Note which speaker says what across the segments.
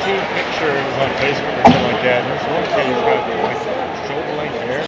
Speaker 1: team pictures on Facebook or something like that. There's one kid who's got like shoulder length hair.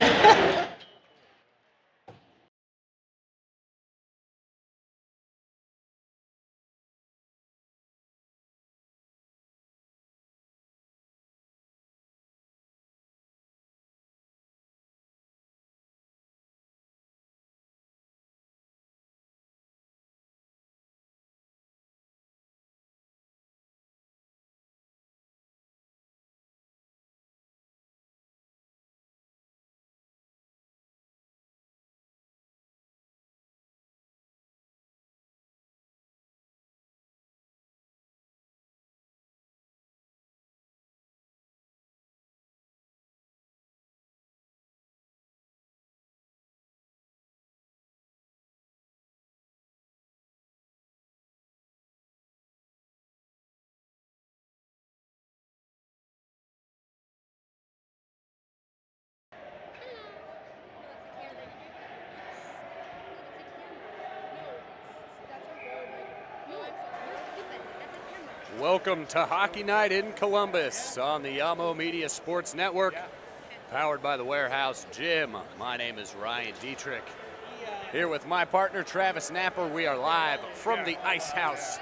Speaker 2: Welcome to Hockey Night in Columbus on the Yamo Media Sports Network, powered by the Warehouse Gym. My name is Ryan Dietrich. Here with my partner Travis Napper, we are live from the Ice House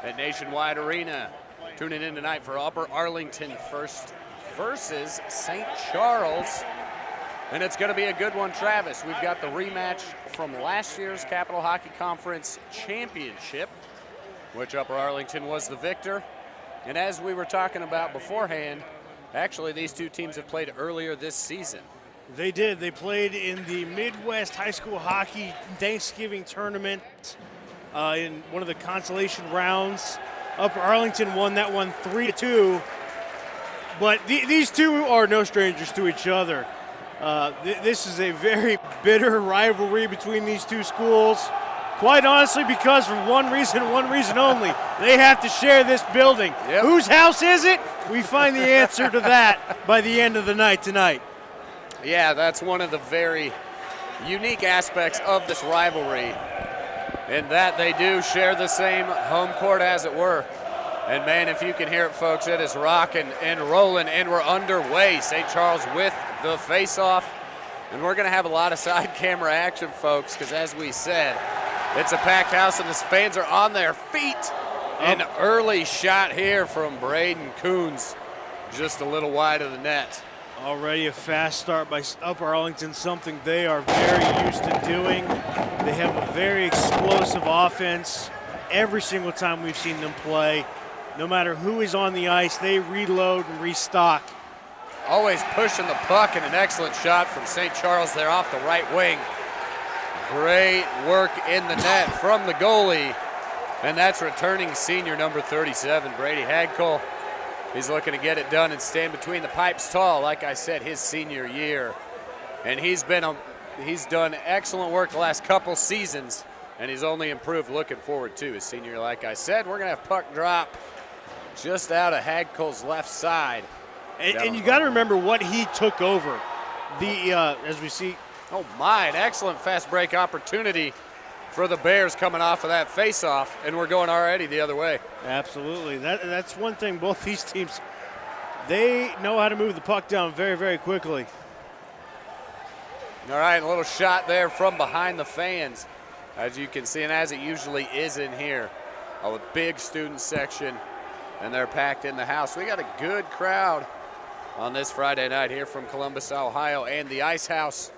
Speaker 2: at Nationwide Arena. Tuning in tonight for Upper Arlington first versus St. Charles. And it's going to be a good one, Travis. We've got the rematch from last year's Capital Hockey Conference Championship, which Upper Arlington was the victor. And as we were talking about beforehand, actually these two teams have played earlier this season.
Speaker 3: They did. They played in the Midwest High School Hockey Thanksgiving Tournament in one of the consolation rounds. Upper Arlington won that one 3-2. But these two are no strangers to each other. This is a very bitter rivalry between these two schools. Quite honestly, because for one reason only, they have to share this building.
Speaker 2: Yep.
Speaker 3: Whose house is it? We find the answer to that by the end of the night tonight.
Speaker 2: Yeah, that's one of the very unique aspects of this rivalry, in that they do share the same home court, as it were. And man, if you can hear it, folks, it is rocking and rolling, and we're underway. St. Charles with the face-off, and we're going to have a lot of side camera action, folks, because as we said, it's a packed house and the fans are on their feet. An early shot here from Braden Coons, just a little wide of the net.
Speaker 3: Already a fast start by Upper Arlington, something they are very used to doing. They have a very explosive offense every single time we've seen them play. No matter who is on the ice, they reload and restock.
Speaker 2: Always pushing the puck, and an excellent shot from St. Charles there off the right wing. Great work in the net from the goalie, and that's returning senior number 37, Brady Hagcole. He's looking to get it done and stand between the pipes tall, like I said, his senior year. And he's done excellent work the last couple seasons, and he's only improved looking forward to his senior year. Like I said, we're going to have puck drop just out of Hagcole's left side.
Speaker 3: And you got to remember what he took over. As we see,
Speaker 2: oh my, an excellent fast break opportunity for the Bears coming off of that face-off, and we're going already the other way.
Speaker 3: Absolutely. That's one thing both these teams, they know how to move the puck down very, very quickly.
Speaker 2: All right, a little shot there from behind the fans, as you can see, and as it usually is in here. A big student section, and they're packed in the house. We got a good crowd on this Friday night here from Columbus, Ohio, and the Ice House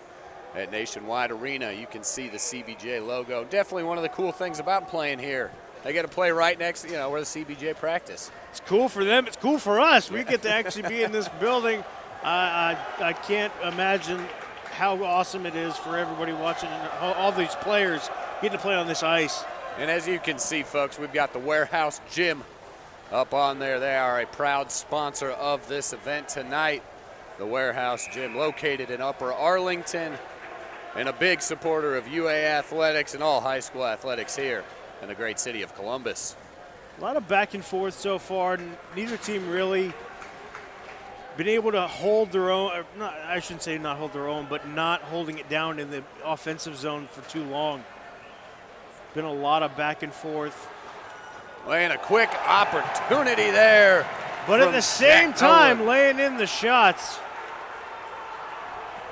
Speaker 2: at Nationwide Arena. You can see the CBJ logo. Definitely one of the cool things about playing here. They get to play right next to, where the CBJ practice.
Speaker 3: It's cool for them. It's cool for us. We get to actually be in this building. I can't imagine how awesome it is for everybody watching, all these players getting to play on this ice.
Speaker 2: And as you can see, folks, we've got the Warehouse Gym up on there. They are a proud sponsor of this event tonight. The Warehouse Gym, located in Upper Arlington, and a big supporter of UA athletics and all high school athletics here in the great city of Columbus.
Speaker 3: A lot of back and forth so far. Neither team really been able to hold their own, I shouldn't say not hold their own, but not holding it down in the offensive zone for too long. Been a lot of back and forth.
Speaker 2: And a quick opportunity there
Speaker 3: But at the same
Speaker 2: Jack
Speaker 3: time,
Speaker 2: Nolan.
Speaker 3: laying in the shots.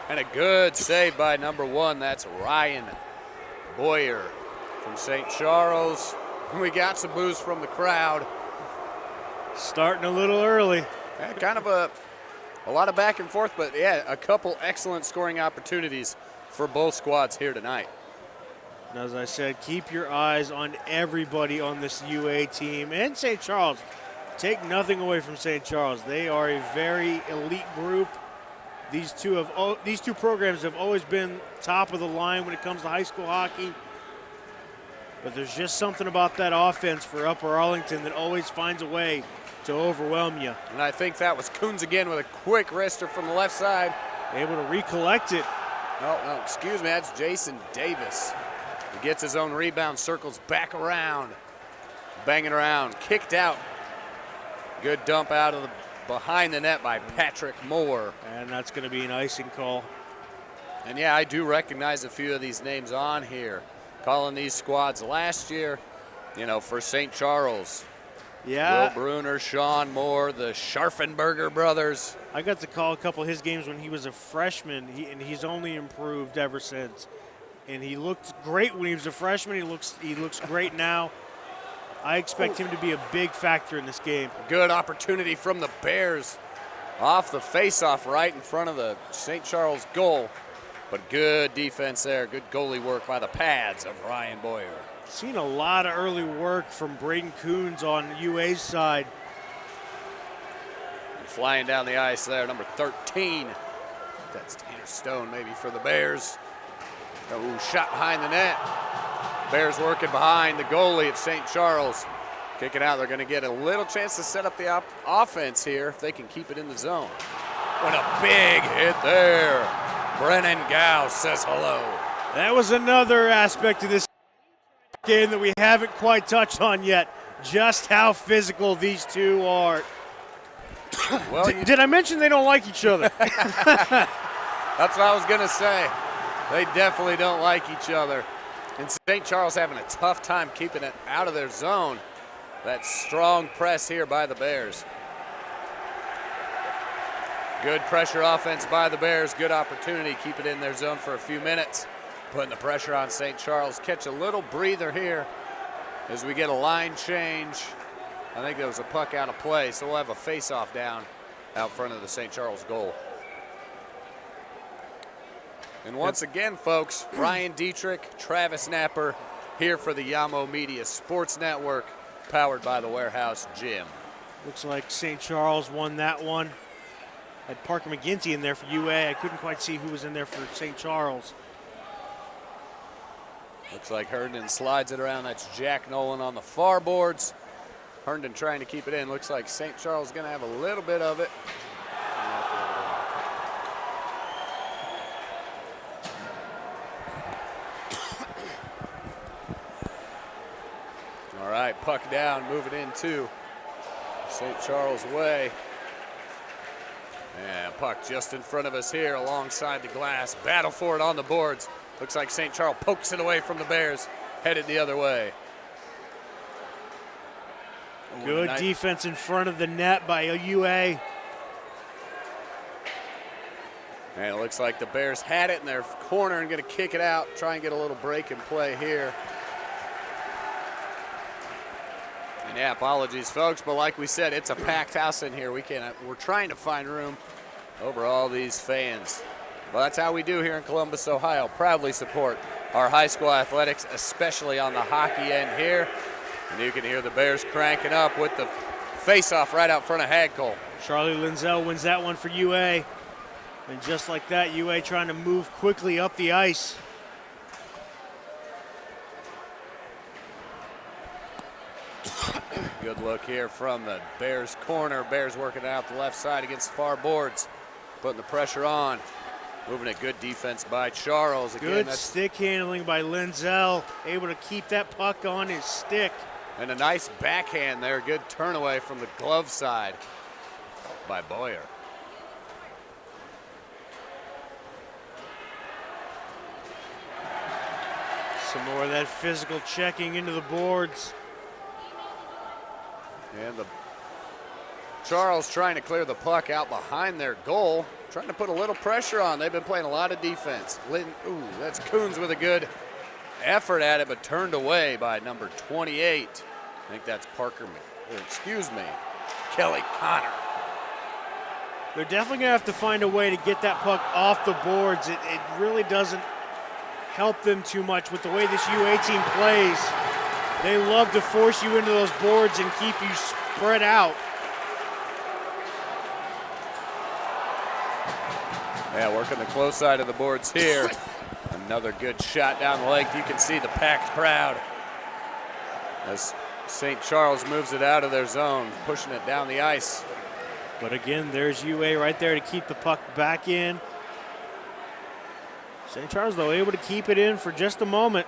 Speaker 2: And a good save by number 1. That's Ryan Boyer from St. Charles. We got some boos from the crowd.
Speaker 3: Starting a little early.
Speaker 2: Yeah, kind of a lot of back and forth, but yeah, a couple excellent scoring opportunities for both squads here tonight.
Speaker 3: And as I said, keep your eyes on everybody on this UA team and St. Charles. Take nothing away from St. Charles. They are a very elite group. These two programs have always been top of the line when it comes to high school hockey. But there's just something about that offense for Upper Arlington that always finds a way to overwhelm you.
Speaker 2: And I think that was Coons again with a quick wrister from the left side.
Speaker 3: Able to recollect it.
Speaker 2: No, excuse me, that's Jason Davis. He gets his own rebound, circles back around, banging around, kicked out. Good dump out of behind the net by Patrick Moore.
Speaker 3: And that's going to be an icing call.
Speaker 2: And yeah, I do recognize a few of these names on here. Calling these squads last year, you know, for St. Charles.
Speaker 3: Yeah.
Speaker 2: Will Bruner, Sean Moore, the Scharfenberger brothers.
Speaker 3: I got to call a couple of his games when he was a freshman, and he's only improved ever since. And he looked great when he was a freshman. He looks great now. I expect him to be a big factor in this game.
Speaker 2: Good opportunity from the Bears off the faceoff right in front of the St. Charles goal. But good defense there. Good goalie work by the pads of Ryan Boyer.
Speaker 3: Seen a lot of early work from Braden Coons on UA's side.
Speaker 2: And flying down the ice there, number 13. That's Tanner Stone maybe for the Bears. Oh, shot behind the net. Bears working behind the goalie at St. Charles. Kicking out, they're going to get a little chance to set up the offense here if they can keep it in the zone. What a big hit there. Brennan Gow says hello.
Speaker 3: That was another aspect of this game that we haven't quite touched on yet. Just how physical these two are.
Speaker 2: Well,
Speaker 3: did I mention they don't like each other?
Speaker 2: That's what I was going to say. They definitely don't like each other. And St. Charles having a tough time keeping it out of their zone. That strong press here by the Bears. Good pressure offense by the Bears. Good opportunity. Keep it in their zone for a few minutes. Putting the pressure on St. Charles. Catch a little breather here as we get a line change. I think there was a puck out of play, so we'll have a face-off down out front of the St. Charles goal. And once again, folks, Ryan Dietrich, Travis Napper here for the Yamo Media Sports Network, powered by the Warehouse Gym.
Speaker 3: Looks like St. Charles won that one. Had Parker McGinty in there for UA. I couldn't quite see who was in there for St. Charles.
Speaker 2: Looks like Herndon slides it around. That's Jack Nolan on the far boards. Herndon trying to keep it in. Looks like St. Charles is going to have a little bit of it. All right, puck down, move it into St. Charles way. And puck just in front of us here alongside the glass. Battle for it on the boards. Looks like St. Charles pokes it away from the Bears, headed the other way.
Speaker 3: Good defense in front of the net by UA.
Speaker 2: And it looks like the Bears had it in their corner and going to kick it out, try and get a little break and play here. And yeah, apologies, folks, but like we said, it's a packed house in here. We're trying to find room over all these fans. Well, that's how we do here in Columbus, Ohio. Proudly support our high school athletics, especially on the hockey end here. And you can hear the Bears cranking up with the face-off right out front of Hagcole.
Speaker 3: Charlie Linzel wins that one for UA. And just like that, UA trying to move quickly up the ice.
Speaker 2: Good look here from the Bears corner. Bears working out the left side against the far boards. Putting the pressure on. Moving it, good defense by Charles. Again,
Speaker 3: good stick handling by Linzel. Able to keep that puck on his stick.
Speaker 2: And a nice backhand there. Good turn away from the glove side by Boyer.
Speaker 3: Some more of that physical checking into the boards.
Speaker 2: And the Charles trying to clear the puck out behind their goal, trying to put a little pressure on. They've been playing a lot of defense. Ooh, that's Coons with a good effort at it, but turned away by number 28. I think that's Kelly Connor.
Speaker 3: They're definitely going to have to find a way to get that puck off the boards. It really doesn't help them too much with the way this UA team plays. They love to force you into those boards and keep you spread out.
Speaker 2: Yeah, working the close side of the boards here. Another good shot down the leg. You can see the packed crowd as St. Charles moves it out of their zone, pushing it down the ice.
Speaker 3: But again, there's UA right there to keep the puck back in. St. Charles, though, able to keep it in for just a moment.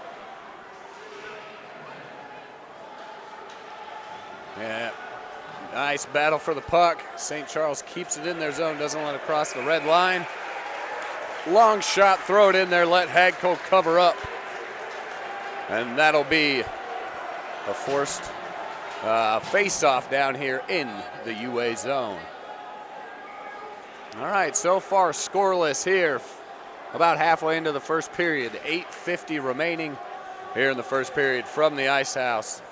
Speaker 2: Yeah, nice battle for the puck. St. Charles keeps it in their zone, doesn't let it cross the red line. Long shot, throw it in there, let Hagco cover up. And that'll be a forced face-off down here in the UA zone. All right, so far scoreless here. About halfway into the first period, 8:50 remaining here in the first period from the ice house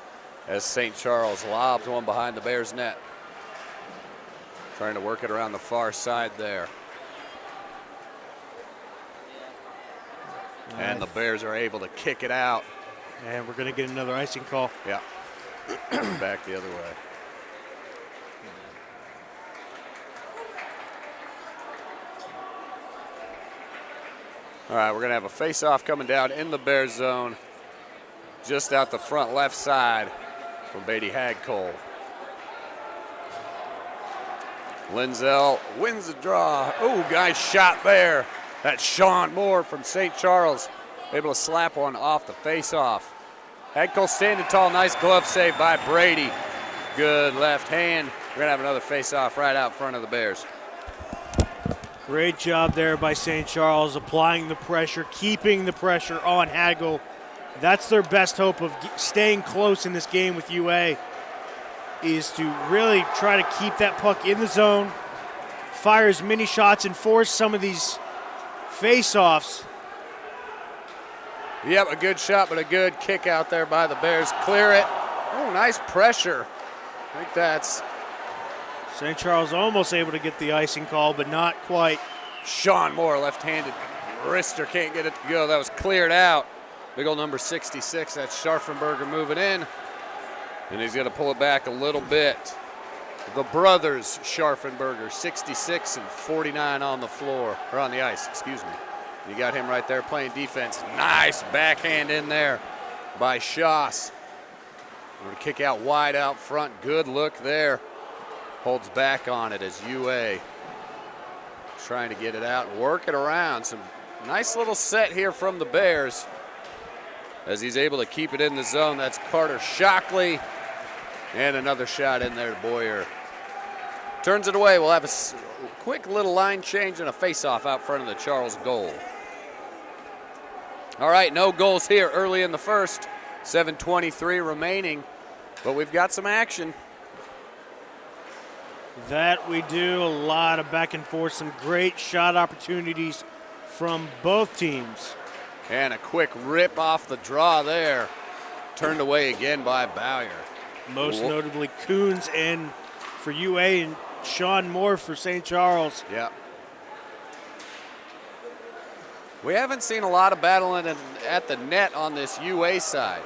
Speaker 2: as St. Charles lobs one behind the Bears' net. Trying to work it around the far side there. And the Bears are able to kick it out.
Speaker 3: And we're going to get another icing call.
Speaker 2: Yeah. Back the other way. All right, we're going to have a face-off coming down in the Bears zone, just out the front left side from Beatty Hagcole. Linzel wins the draw. Oh, nice shot there. That's Sean Moore from St. Charles, able to slap one off the face-off. Hagcole standing tall, nice glove save by Brady. Good left hand. We're going to have another face-off right out front of the Bears.
Speaker 3: Great job there by St. Charles, applying the pressure, keeping the pressure on Hagel. That's their best hope of staying close in this game with UA, is to really try to keep that puck in the zone, fire as many shots, and force some of these face-offs.
Speaker 2: Yep, a good shot, but a good kick out there by the Bears. Clear it. Oh, nice pressure. I think that's
Speaker 3: St. Charles almost able to get the icing call, but not quite.
Speaker 2: Sean Moore, left-handed wrister, can't get it to go. That was cleared out. Big old number 66, that's Scharfenberger moving in. And he's going to pull it back a little bit. The brothers Scharfenberger, 66 and 49 on the floor, or on the ice, excuse me. You got him right there playing defense. Nice backhand in there by Schoss. We're going to kick out wide out front. Good look there. Holds back on it as UA trying to get it out and work it around. Some nice little set here from the Bears as he's able to keep it in the zone. That's Carter Shockley. And another shot in there to Boyer. Turns it away. We'll have a quick little line change and a face-off out front of the Charles goal. All right, no goals here early in the first. 7:23 remaining, but we've got some action.
Speaker 3: That we do. A lot of back and forth, some great shot opportunities from both teams.
Speaker 2: And a quick rip off the draw there. Turned away again by Bowyer.
Speaker 3: Most notably Coons and for UA and Sean Moore for St. Charles.
Speaker 2: Yeah. We haven't seen a lot of battling at the net on this UA side.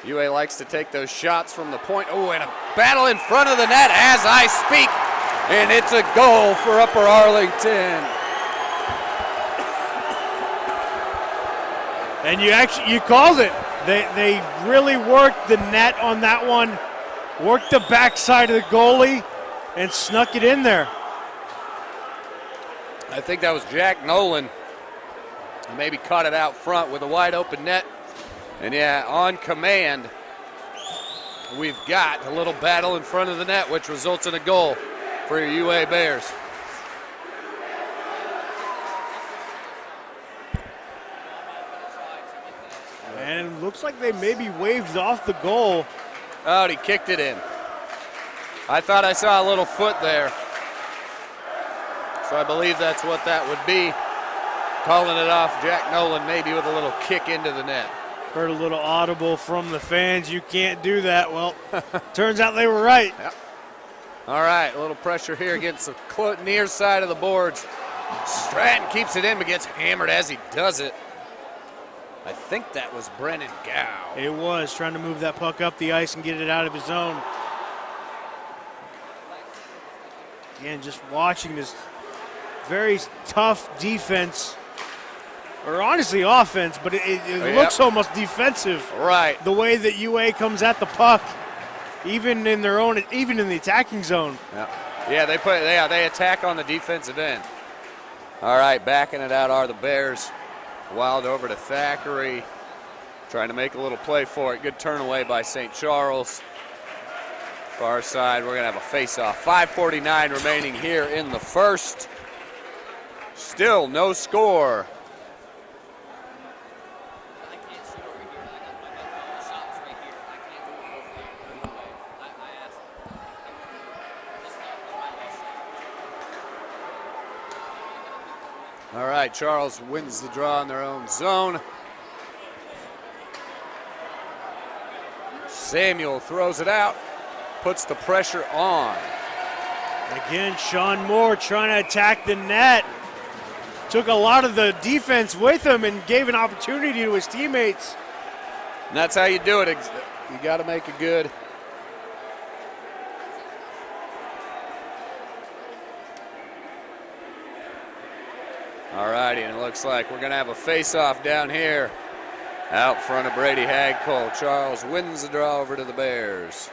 Speaker 2: UA likes to take those shots from the point. Oh, and a battle in front of the net as I speak. And it's a goal for Upper Arlington.
Speaker 3: And you called it. They really worked the net on that one, worked the backside of the goalie, and snuck it in there.
Speaker 2: I think that was Jack Nolan. Maybe caught it out front with a wide open net. And yeah, on command, we've got a little battle in front of the net, which results in a goal for your UA Bears.
Speaker 3: And looks like they maybe waved off the goal.
Speaker 2: Oh, he kicked it in. I thought I saw a little foot there. So I believe that's what that would be. Calling it off, Jack Nolan maybe with a little kick into the net.
Speaker 3: Heard a little audible from the fans. You can't do that. Well, turns out they were right.
Speaker 2: Yep. All right, a little pressure here against the near side of the boards. Stratton keeps it in but gets hammered as he does it. I think that was Brennan Gow.
Speaker 3: It was, trying to move that puck up the ice and get it out of his zone. Again, just watching this very tough defense, or honestly offense, but it looks almost defensive.
Speaker 2: Right.
Speaker 3: The way that UA comes at the puck, even in the attacking zone.
Speaker 2: Yeah, they attack on the defensive end. All right, backing it out are the Bears. Wild over to Thackeray, trying to make a little play for it. Good turn away by St. Charles. Far side, we're gonna have a face-off. 5:49 remaining here in the first. Still no score. All right, Charles wins the draw in their own zone. Samuel throws it out, puts the pressure on.
Speaker 3: Again, Sean Moore trying to attack the net. Took a lot of the defense with him and gave an opportunity to his teammates.
Speaker 2: And that's how you do it. You got to make it good. All righty, and it looks like we're going to have a face-off down here out front of Brady Hagcole. Charles wins the draw over to the Bears.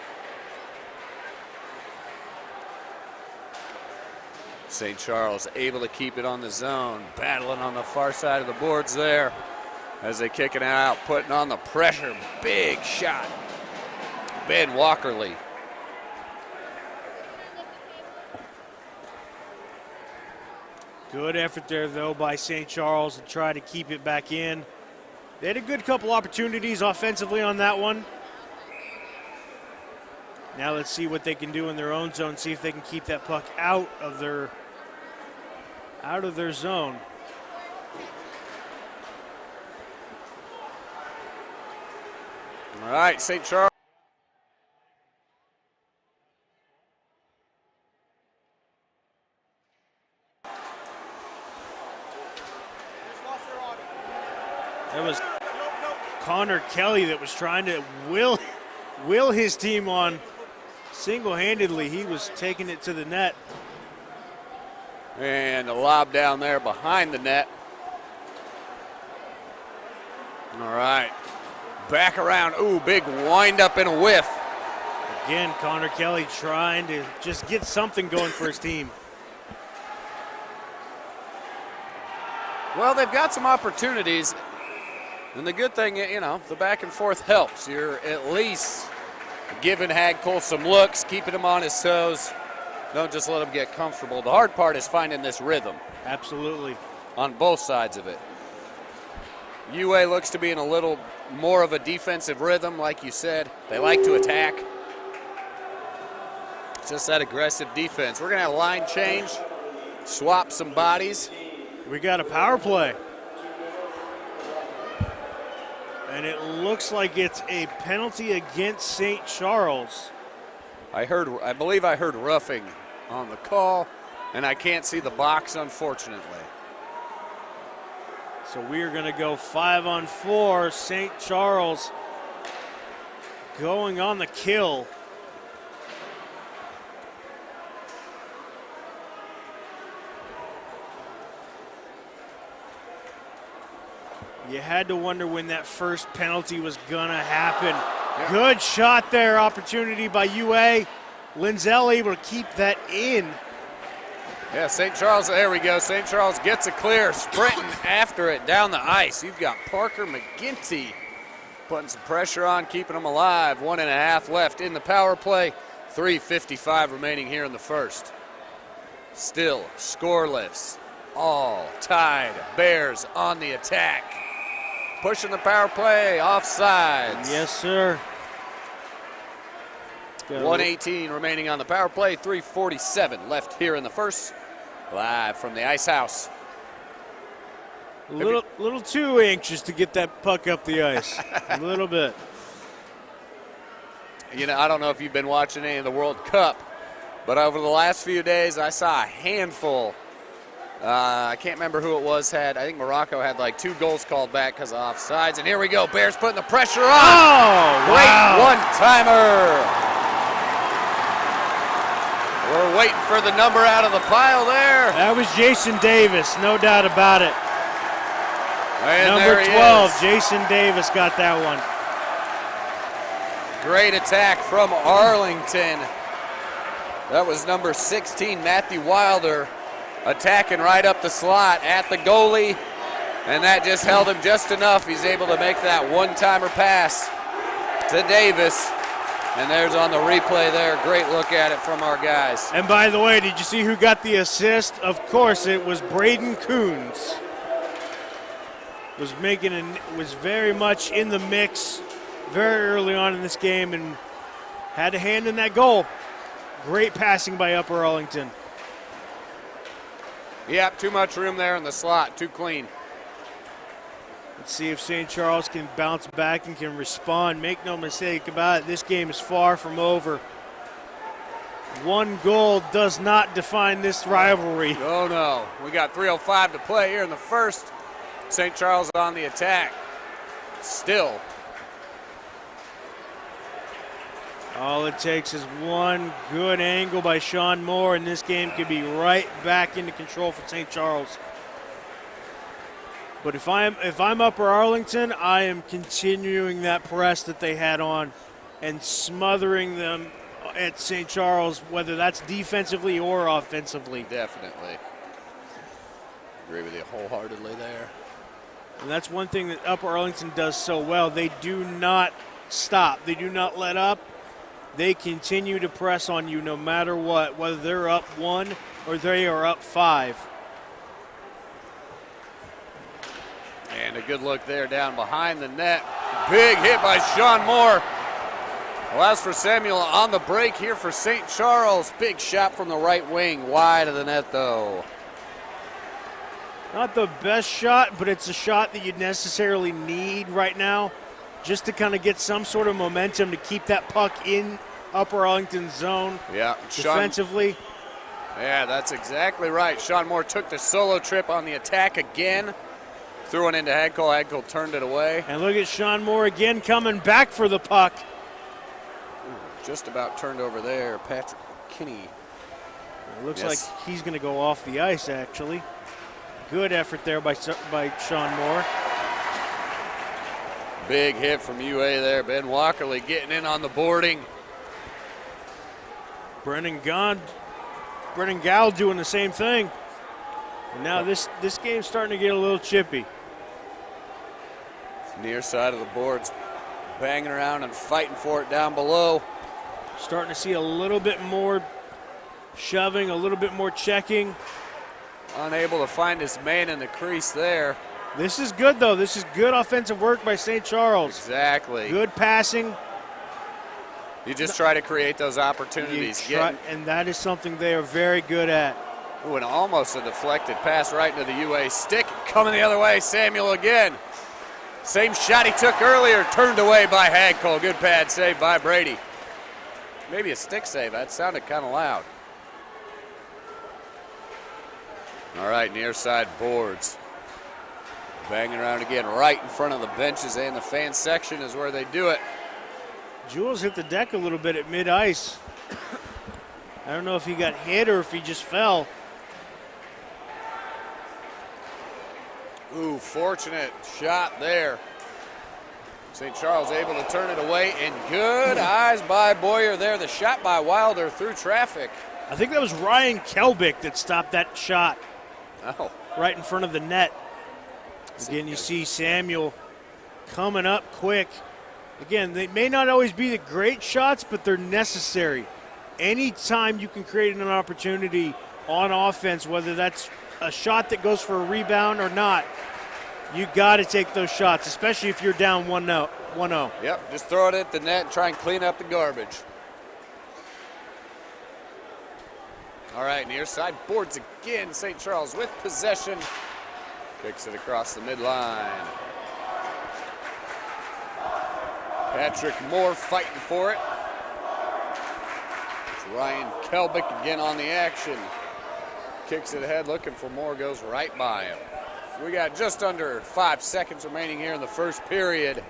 Speaker 2: St. Charles able to keep it on the zone, battling on the far side of the boards there as they kick it out, putting on the pressure. Big shot. Ben Walkerly.
Speaker 3: Good effort there, though, by St. Charles to try to keep it back in. They had a good couple opportunities offensively on that one. Now let's see what they can do in their own zone, see if they can keep that puck out of their zone.
Speaker 2: All right, St. Charles.
Speaker 3: That was Connor Kelly that was trying to will his team on single-handedly. He was taking it to the net.
Speaker 2: And a lob down there behind the net. All right. Back around. Ooh, big wind up and a whiff.
Speaker 3: Again, Connor Kelly trying to just get something going for his team.
Speaker 2: Well, they've got some opportunities. And the good thing, you know, the back and forth helps. You're at least giving Hagcole some looks, keeping him on his toes. Don't just let him get comfortable. The hard part is finding this rhythm.
Speaker 3: Absolutely.
Speaker 2: On both sides of it. UA looks to be in a little more of a defensive rhythm, like you said. They like to attack. It's just that aggressive defense. We're going to have a line change, swap some bodies.
Speaker 3: We got a power play. And it looks like it's a penalty against St. Charles.
Speaker 2: I believe I heard roughing on the call, and I can't see the box, unfortunately.
Speaker 3: So we are going to go 5-on-4. St. Charles going on the kill. You had to wonder when that first penalty was going to happen. Yep. Good shot there, opportunity by UA. Lindsell able to keep that in.
Speaker 2: Yeah, St. Charles, there we go. St. Charles gets a clear, sprinting after it down the ice. You've got Parker McGinty putting some pressure on, keeping them alive. 1.5 left in the power play. 3:55 remaining here in the first. Still scoreless. All tied. Bears on the attack. Pushing the power play, offsides.
Speaker 3: Yes, sir.
Speaker 2: 1:18 remaining on the power play. 3:47 left here in the first. Live from the Ice House.
Speaker 3: A little too anxious to get that puck up the ice. A little bit.
Speaker 2: You know, I don't know if you've been watching any of the World Cup, but over the last few days, I saw a handful. I can't remember who it was. I think Morocco had like 2 goals called back because of offsides. And here we go. Bears putting the pressure on.
Speaker 3: Oh,
Speaker 2: great
Speaker 3: wow.
Speaker 2: one-timer. We're waiting for the number out of the pile there.
Speaker 3: That was Jason Davis, no doubt about it.
Speaker 2: And
Speaker 3: number 12, Jason Davis got that one.
Speaker 2: Great attack from Arlington. That was number 16, Matthew Wilder, attacking right up the slot at the goalie, and that just held him just enough. He's able to make that one-timer pass to Davis, and there's on the replay there. Great look at it from our guys.
Speaker 3: And by the way, did you see who got the assist? Of course, it was Braden Coons. Was very much in the mix very early on in this game and had a hand in that goal. Great passing by Upper Arlington.
Speaker 2: Yep, too much room there in the slot, too clean.
Speaker 3: Let's see if St. Charles can bounce back and can respond. Make no mistake about it, this game is far from over. One goal does not define this rivalry.
Speaker 2: Oh no, we got 3:05 to play here in the first. St. Charles on the attack. Still.
Speaker 3: All it takes is one good angle by Sean Moore, and this game could be right back into control for St. Charles. But if I'm Upper Arlington, I am continuing that press that they had on and smothering them at St. Charles, whether that's defensively or offensively.
Speaker 2: Definitely. Agree with you wholeheartedly there.
Speaker 3: And that's one thing that Upper Arlington does so well. They do not stop. They do not let up. They continue to press on you no matter what, whether they're up 1 or they are up 5.
Speaker 2: And a good look there down behind the net. Big hit by Sean Moore. Allows for Samuel on the break here for St. Charles. Big shot from the right wing, wide of the net though.
Speaker 3: Not the best shot, but it's a shot that you necessarily need right now just to kind of get some sort of momentum to keep that puck in Upper Arlington's zone.
Speaker 2: Yeah,
Speaker 3: defensively.
Speaker 2: Yeah, that's exactly right. Sean Moore took the solo trip on the attack again. Threw it into Hagel. Hagel turned it away.
Speaker 3: And look at Sean Moore again coming back for the puck.
Speaker 2: Just about turned over there. Patrick Kinney.
Speaker 3: It looks like he's going to go off the ice, actually. Good effort there by Sean Moore.
Speaker 2: Big hit from UA there. Ben Walkerly getting in on the boarding.
Speaker 3: Brennan Gall doing the same thing. And now this game's starting to get a little chippy.
Speaker 2: Near side of the boards, banging around and fighting for it down below.
Speaker 3: Starting to see a little bit more shoving, a little bit more checking.
Speaker 2: Unable to find his man in the crease there.
Speaker 3: This is good, though. This is good offensive work by St. Charles.
Speaker 2: Exactly.
Speaker 3: Good passing.
Speaker 2: You just try to create those opportunities.
Speaker 3: And that is something they are very good at.
Speaker 2: Ooh, and almost a deflected pass right into the UA stick. Coming the other way, Samuel again. Same shot he took earlier, turned away by Hagel. Good pad save by Brady. Maybe a stick save. That sounded kind of loud. All right, near side boards. Banging around again right in front of the benches and the fan section is where they do it.
Speaker 3: Jules hit the deck a little bit at mid-ice. I don't know if he got hit or if he just fell.
Speaker 2: Ooh, fortunate shot there. St. Charles able to turn it away, and good eyes by Boyer there. The shot by Wilder through traffic.
Speaker 3: I think that was Ryan Kelbick that stopped that shot.
Speaker 2: Oh.
Speaker 3: Right in front of the net. Again, you see Samuel coming up quick. Again, they may not always be the great shots, but they're necessary. Anytime you can create an opportunity on offense, whether that's a shot that goes for a rebound or not, you got to take those shots, especially if you're down 1-0.
Speaker 2: Yep, just throw it at the net and try and clean up the garbage. All right, near side boards again. St. Charles with possession. Kicks it across the midline. Patrick Moore fighting for it. It's Ryan Kelbick again on the action. Kicks it ahead, looking for Moore, goes right by him. We got just under 5 seconds remaining here in the first period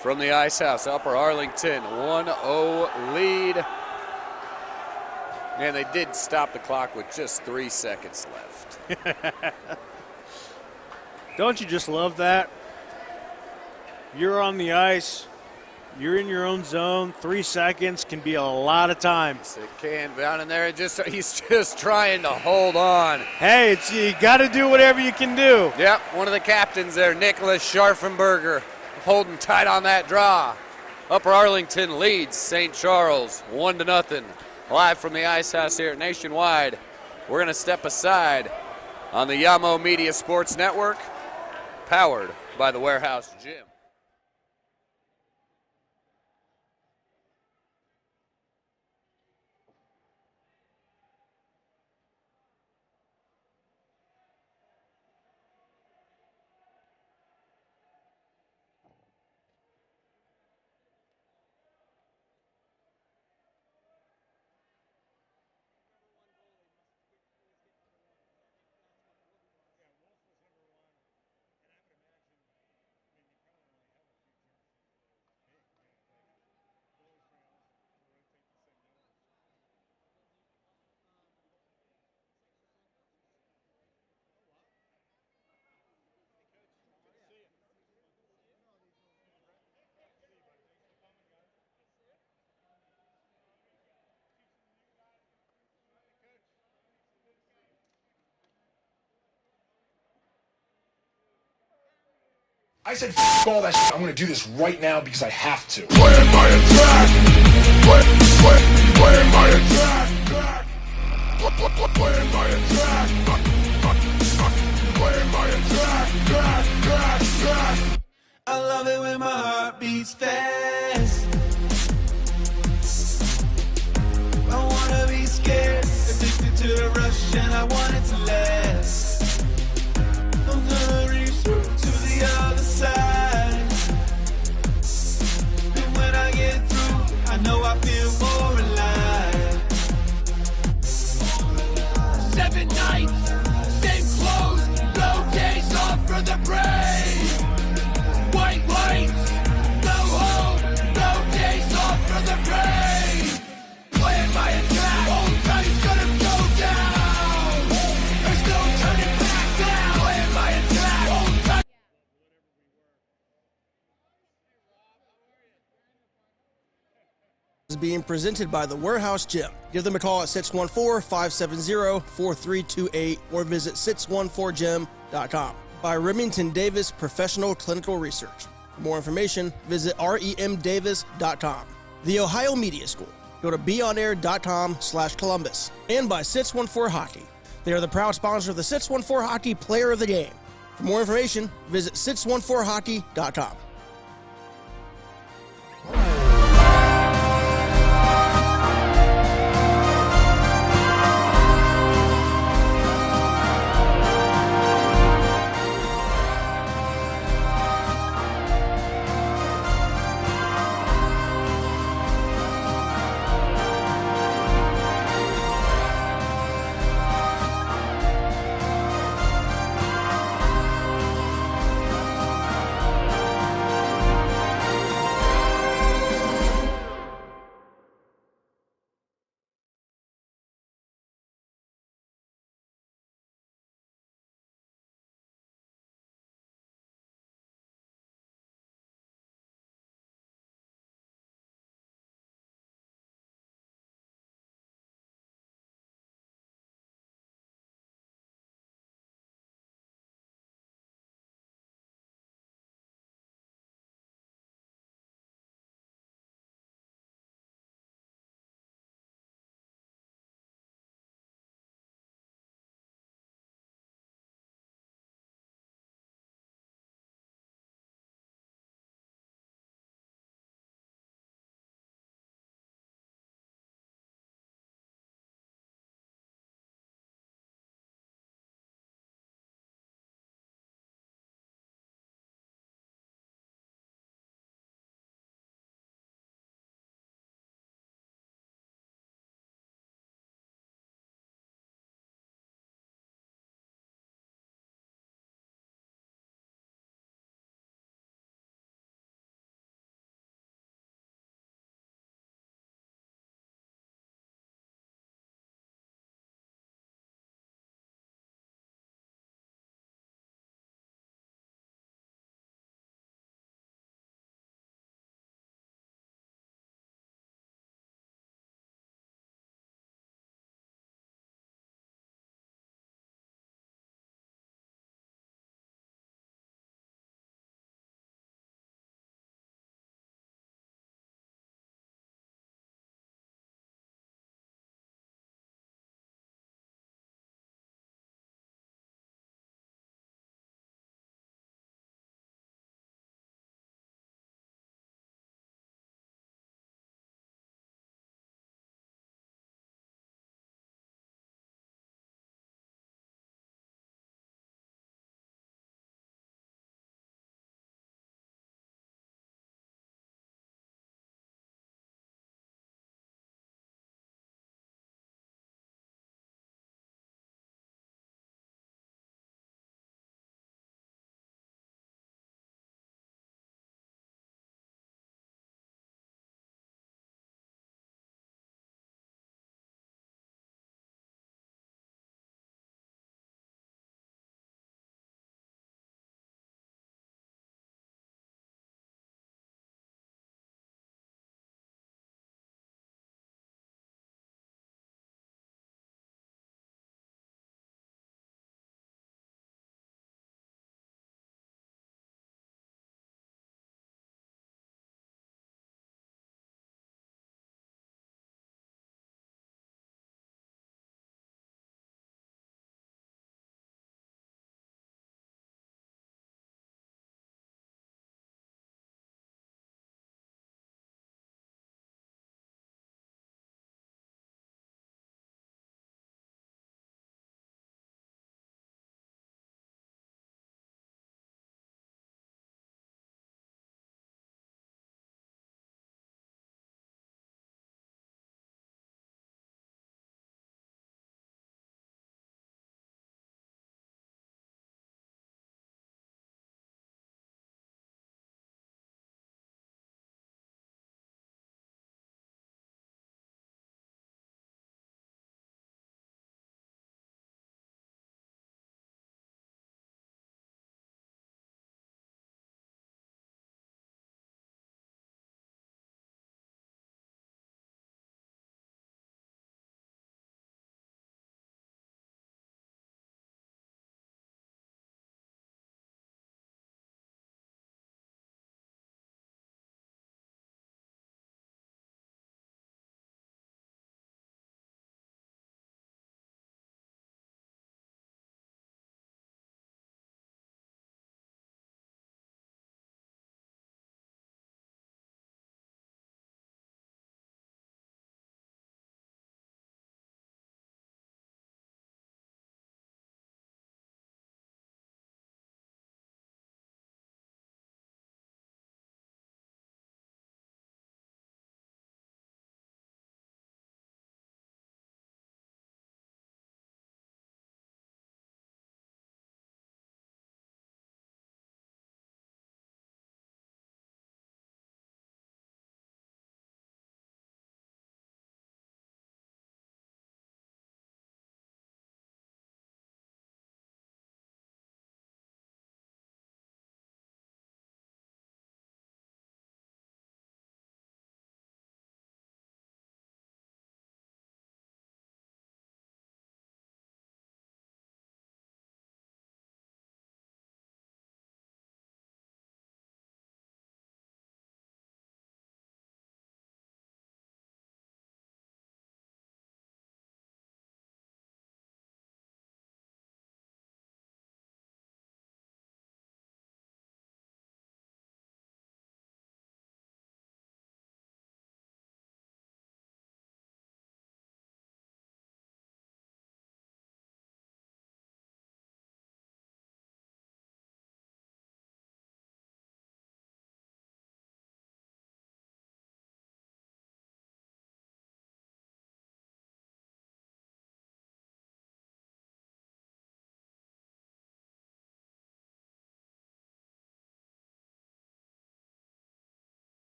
Speaker 2: from the Ice House. Upper Arlington, 1-0 lead. And they did stop the clock with just 3 seconds left.
Speaker 3: Don't you just love that? You're on the ice. You're in your own zone. 3 seconds can be a lot of time.
Speaker 2: Yes, it can. Down in there, he's just trying to hold on.
Speaker 3: Hey, you got to do whatever you can do.
Speaker 2: Yep, one of the captains there, Nicholas Scharfenberger, holding tight on that draw. Upper Arlington leads St. Charles 1-0. Live from the Ice House here at Nationwide. We're going to step aside on the Yamo Media Sports Network, powered by the Warehouse Gym.
Speaker 4: I said, F all that shit. I'm gonna do this right now because I have to.
Speaker 5: Where my attack? Where my attack? Where my attack? Where my attack?
Speaker 6: I love it when my heart beats fast. I wanna be scared, addicted to the rush, and I want it to last. I'm gonna reach through to the other side. And when I get through, I know I feel more alive.
Speaker 5: 7 nights, same clothes, no days off for the brave. White lights, no home, no days off for the brave. Plan my attack, old time's gonna go down. There's no turning back now. Plan my attack, old time.
Speaker 7: Is being presented by the Warehouse Gym. Give them a call at 614-570-4328 or visit 614gym.com. By Remington Davis Professional Clinical Research. For more information, visit remdavis.com. The Ohio Media School. Go to beonair.com/Columbus. And by 614 Hockey. They are the proud sponsor of the 614 Hockey Player of the Game. For more information, visit 614hockey.com.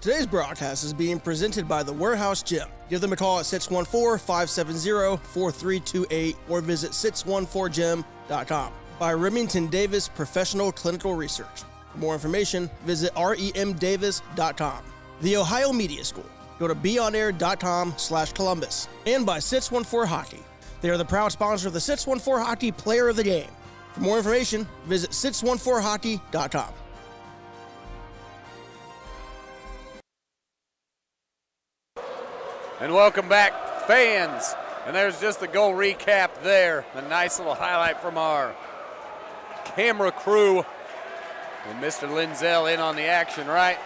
Speaker 7: Today's broadcast is being presented by the Warehouse Gym. Give them a call at 614-570-4328 or visit 614gym.com. By Remington Davis Professional Clinical Research. For more information, visit remdavis.com. The Ohio Media School. Go to beonair.com/Columbus. And by 614 Hockey. They are the proud sponsor of the 614 Hockey Player of the Game. For more information, visit 614hockey.com.
Speaker 2: And welcome back, fans. And there's just the goal recap there. A nice little highlight from our camera crew. And Mr. Linzell in on the action, right?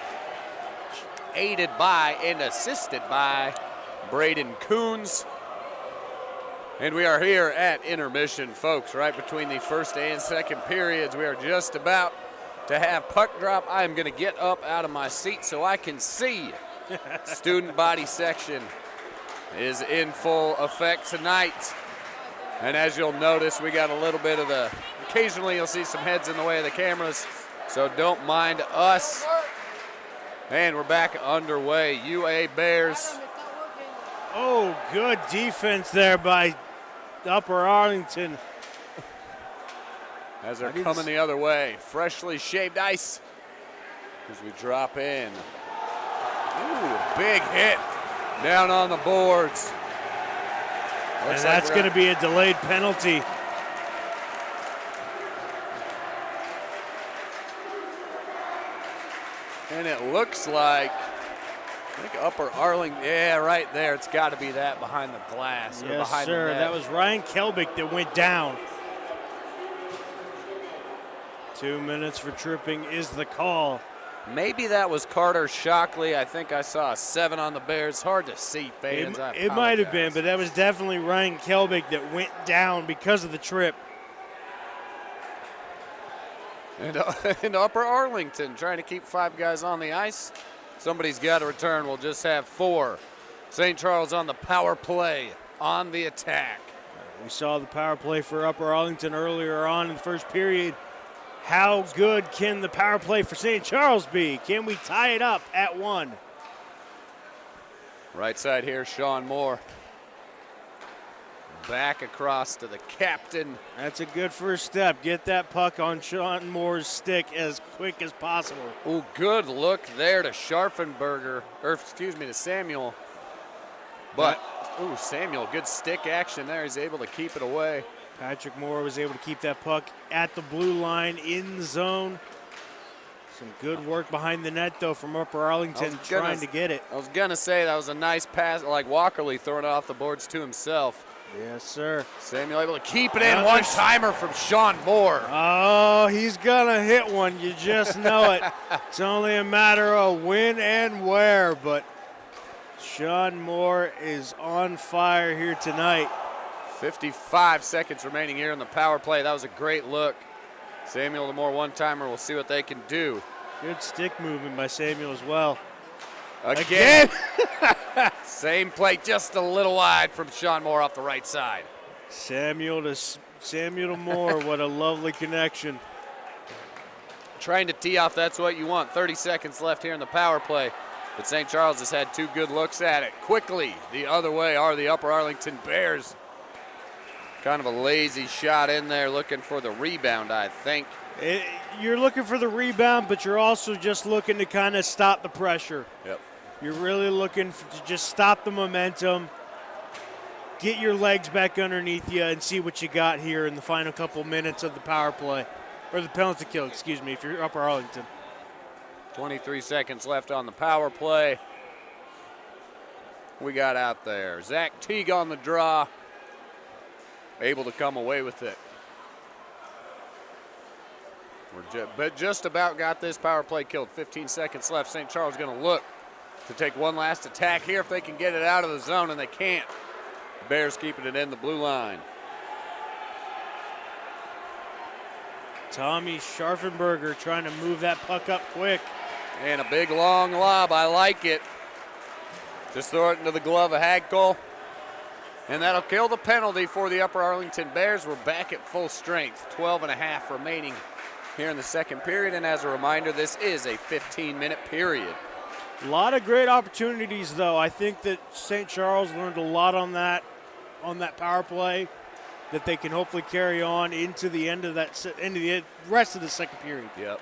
Speaker 2: Aided by and assisted by Braden Coons. And we are here at intermission, folks, right between the first and second periods. We are just about to have puck drop. I am going to get up out of my seat so I can see. Student body section is in full effect tonight. And as you'll notice, we got a little bit of occasionally you'll see some heads in the way of the cameras, so don't mind us. And we're back underway. UA Bears.
Speaker 3: Oh, good defense there by Upper Arlington.
Speaker 2: As they're coming the other way. Freshly shaved ice as we drop in. Ooh, big hit down on the boards.
Speaker 3: And that's going to be a delayed penalty.
Speaker 2: And it looks like, I think Upper Arlington, yeah, right there. It's got to be that behind the glass.
Speaker 3: Yes,
Speaker 2: or behind
Speaker 3: sir.
Speaker 2: The net.
Speaker 3: That was Ryan Kelbick that went down. 2 minutes for tripping is the call.
Speaker 2: Maybe that was Carter Shockley. I think I saw a 7 on the Bears. Hard to see, fans.
Speaker 3: It might have been, but that was definitely Ryan Kelbick that went down because of the trip.
Speaker 2: And Upper Arlington trying to keep 5 guys on the ice. Somebody's got to return. We'll just have 4. St. Charles on the power play, on the attack.
Speaker 3: We saw the power play for Upper Arlington earlier on in the first period. How good can the power play for St. Charles be? Can we tie it up at 1?
Speaker 2: Right side here, Sean Moore. Back across to the captain.
Speaker 3: That's a good first step. Get that puck on Sean Moore's stick as quick as possible.
Speaker 2: Ooh, good look there to Scharfenberger, or excuse me, to Samuel. But, ooh, Samuel, good stick action there. He's able to keep it away.
Speaker 3: Patrick Moore was able to keep that puck at the blue line in the zone. Some good work behind the net, though, from Upper Arlington trying to get it.
Speaker 2: I was going to say that was a nice pass, like Walkerly throwing it off the boards to himself.
Speaker 3: Yes, sir.
Speaker 2: Samuel able to keep it in. One-timer from Sean Moore.
Speaker 3: Oh, he's going to hit one. You just know it. It's only a matter of when and where, but Sean Moore is on fire here tonight.
Speaker 2: 55 seconds remaining here in the power play. That was a great look. Samuel, the more one-timer. We'll see what they can do.
Speaker 3: Good stick movement by Samuel as well.
Speaker 2: Again. Same play, just a little wide from Sean Moore off the right side.
Speaker 3: Samuel to Moore, what a lovely connection.
Speaker 2: Trying to tee off, that's what you want. 30 seconds left here in the power play. But St. Charles has had 2 good looks at it. Quickly, the other way are the Upper Arlington Bears. Kind of a lazy shot in there, looking for the rebound, I think.
Speaker 3: You're looking for the rebound, but you're also just looking to kind of stop the pressure.
Speaker 2: Yep.
Speaker 3: You're really looking to just stop the momentum, get your legs back underneath you, and see what you got here in the final couple minutes of the power play, or the penalty kill, excuse me, if you're Upper Arlington.
Speaker 2: 23 seconds left on the power play. We got out there. Zach Teague on the draw. Able to come away with it. But just about got this power play killed. 15 seconds left. St. Charles going to look to take one last attack here if they can get it out of the zone, and they can't. The Bears keeping it in the blue line.
Speaker 3: Tommy Scharfenberger trying to move that puck up quick.
Speaker 2: And a big long lob. I like it. Just throw it into the glove of Hagcole. And that'll kill the penalty for the Upper Arlington Bears. We're back at full strength. 12.5 remaining here in the second period. And as a reminder, this is a 15-minute period.
Speaker 3: A lot of great opportunities, though. I think that St. Charles learned a lot on that power play that they can hopefully carry on into the end of into the rest of the second period.
Speaker 2: Yep.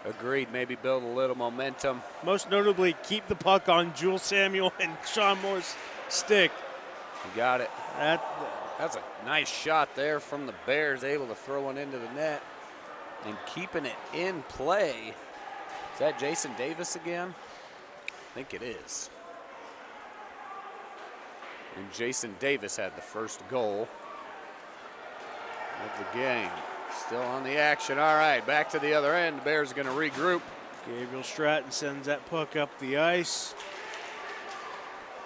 Speaker 2: Agreed. Maybe build a little momentum.
Speaker 3: Most notably, keep the puck on Jules Samuel and Sean Moore's stick.
Speaker 2: You got it. That's a nice shot there from the Bears, able to throw one into the net and keeping it in play. Is that Jason Davis again? I think it is. And Jason Davis had the first goal of the game. Still on the action. All right, back to the other end. The Bears are going to regroup.
Speaker 3: Gabriel Stratton sends that puck up the ice.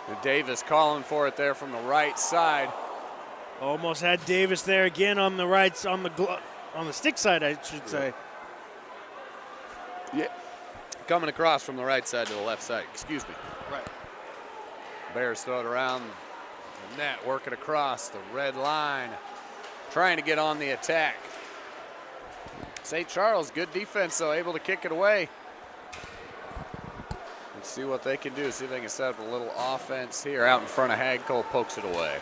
Speaker 2: And Davis calling for it there from the right side.
Speaker 3: Almost had Davis there again on the right, on the stick side, I should say.
Speaker 2: Yeah. Coming across from the right side to the left side. Excuse me.
Speaker 3: Right.
Speaker 2: Bears throw it around the net, working across the red line, trying to get on the attack. St. Charles, good defense, though, able to kick it away. Let's see what they can do. See if they can set up a little offense here. Out in front of Hagcole, pokes it away.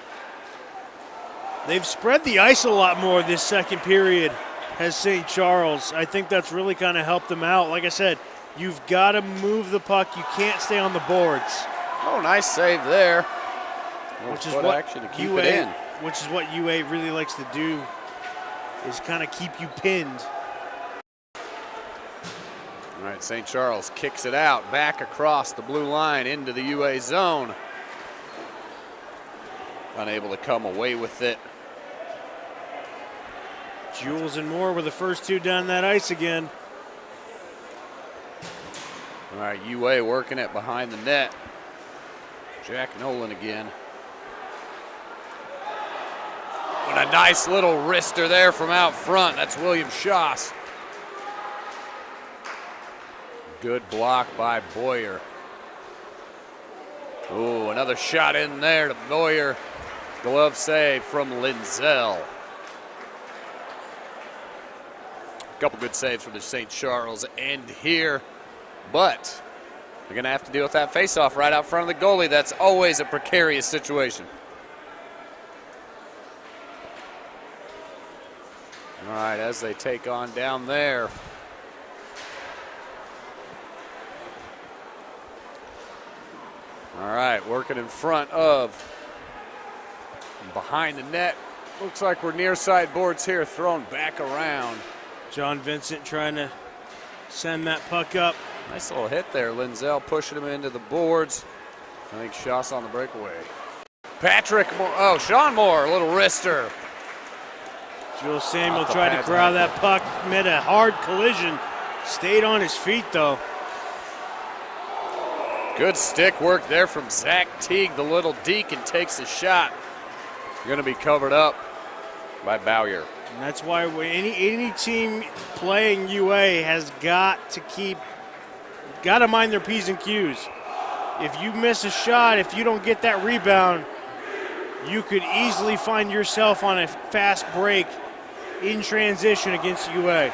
Speaker 3: They've spread the ice a lot more this second period, has St. Charles. I think that's really kind of helped them out. Like I said, you've got to move the puck. You can't stay on the boards.
Speaker 2: Oh, nice save there.
Speaker 3: Which is what
Speaker 2: action to keep it in.
Speaker 3: Which is what UA really likes to do, is kind of keep you pinned.
Speaker 2: All right, St. Charles kicks it out, back across the blue line into the UA zone. Unable to come away with it.
Speaker 3: Jules and Moore were the first two down that ice again.
Speaker 2: All right, UA working it behind the net. Jack Nolan again. And a nice little wrister there from out front. That's William Schoss. Good block by Boyer. Ooh, another shot in there to Boyer. Glove save from Linzel. A couple good saves for the St. Charles end here, but they're going to have to deal with that faceoff right out front of the goalie. That's always a precarious situation. All right, as they take on down there. All right, working in front of, behind the net. Looks like we're near side boards here, thrown back around.
Speaker 3: John Vincent trying to send that puck up.
Speaker 2: Nice little hit there. Linzel pushing him into the boards. I think Schoss on the breakaway. Patrick Moore, oh, Sean Moore, a little wrister.
Speaker 3: Jules Samuel tried to corral that puck, made a hard collision. Stayed on his feet, though.
Speaker 2: Good stick work there from Zach Teague. The little Deacon takes the shot. Going to be covered up by Bowyer.
Speaker 3: And that's why any team playing UA has got to mind their P's and Q's. If you miss a shot, if you don't get that rebound, you could easily find yourself on a fast break in transition against UA.